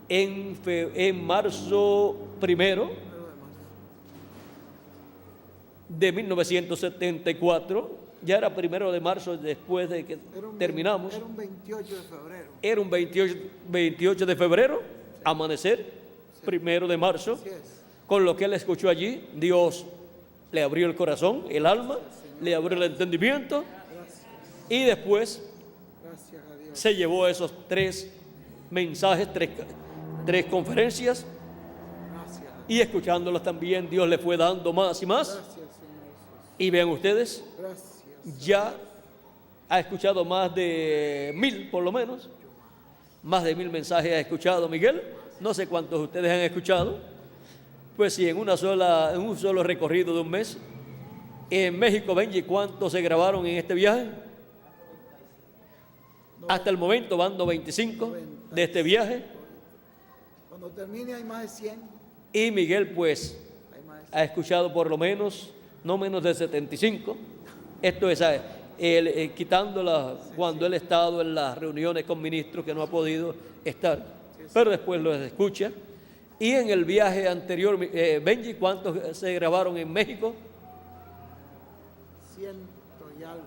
en marzo 1 de 1974, ya era 1 de marzo después de que terminamos. Era un 28 de febrero. Era un 28 de febrero, amanecer, 1 de marzo, Así es. con lo que él escuchó allí, Dios le abrió el corazón, el alma, le abrió el entendimiento Gracias. y después Gracias a Dios. se llevó esos 3 mensajes, 3 conferencias, Gracias. y escuchándolas también Dios le fue dando más y más. Gracias, Señor Jesús. Y vean ustedes, Gracias. ya ha escuchado más de 1000 por lo menos, más de 1000 mensajes ha escuchado Miguel. No sé cuántos ustedes han escuchado. Pues si en un solo recorrido de un mes, en México, Benji, ¿cuántos se grabaron en este viaje? Hasta el momento van 95 de este viaje, Cuando termine hay más de 100. y Miguel pues Hay más de 100. ha escuchado por lo menos, no menos de 75. Esto es, cuando él ha estado en las reuniones con ministros que no ha podido estar, pero después los escucha. Y en el viaje anterior, Benji, ¿cuántos se grabaron en México? 100 y algo.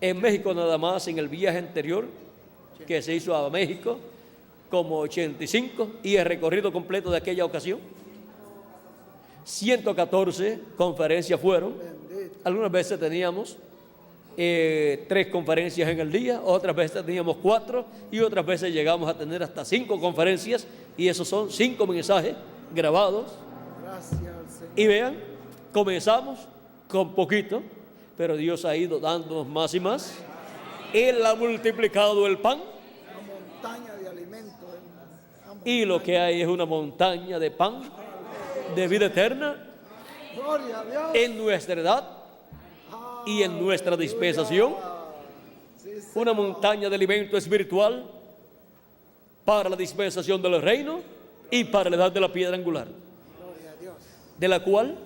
En México nada más, en el viaje anterior que se hizo a México, como 85, y el recorrido completo de aquella ocasión, 114 conferencias fueron. Bendito. Algunas veces teníamos 3 conferencias en el día, otras veces teníamos 4 y otras veces llegamos a tener hasta 5 conferencias, y esos son 5 mensajes grabados. Gracias al Señor. Y vean, comenzamos con poquito, pero Dios ha ido dándonos más y más. Él ha multiplicado el pan, Una montaña de alimento. Una y lo que hay es una montaña de pan de vida eterna Gloria a Dios. en nuestra edad y en nuestra dispensación. Sí, sí. Una montaña de alimento espiritual para la dispensación del reino y para la edad de la piedra angular, Gloria a Dios. de la cual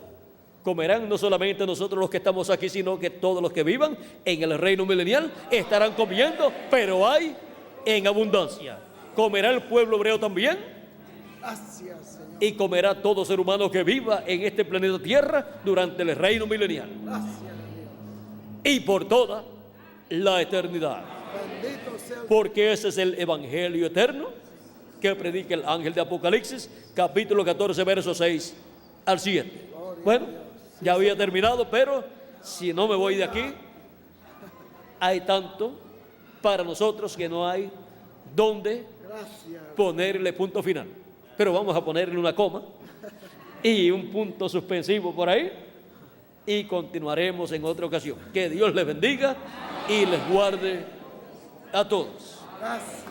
comerán no solamente nosotros los que estamos aquí, sino que todos los que vivan en el reino milenial estarán comiendo, pero hay en abundancia. Comerá el pueblo hebreo también, Gracias, Señor. y comerá todo ser humano que viva en este planeta Tierra durante el reino milenial Gracias a Dios. y por toda la eternidad. Bendito sea el Porque ese es el evangelio eterno que predica el ángel de Apocalipsis, capítulo 14, versos 6 al 7. Bueno, ya había terminado, pero si no me voy de aquí, hay tanto para nosotros que no hay dónde Gracias. ponerle punto final. Pero vamos a ponerle una coma y un punto suspensivo por ahí, y continuaremos en otra ocasión. Que Dios les bendiga y les guarde a todos. Gracias.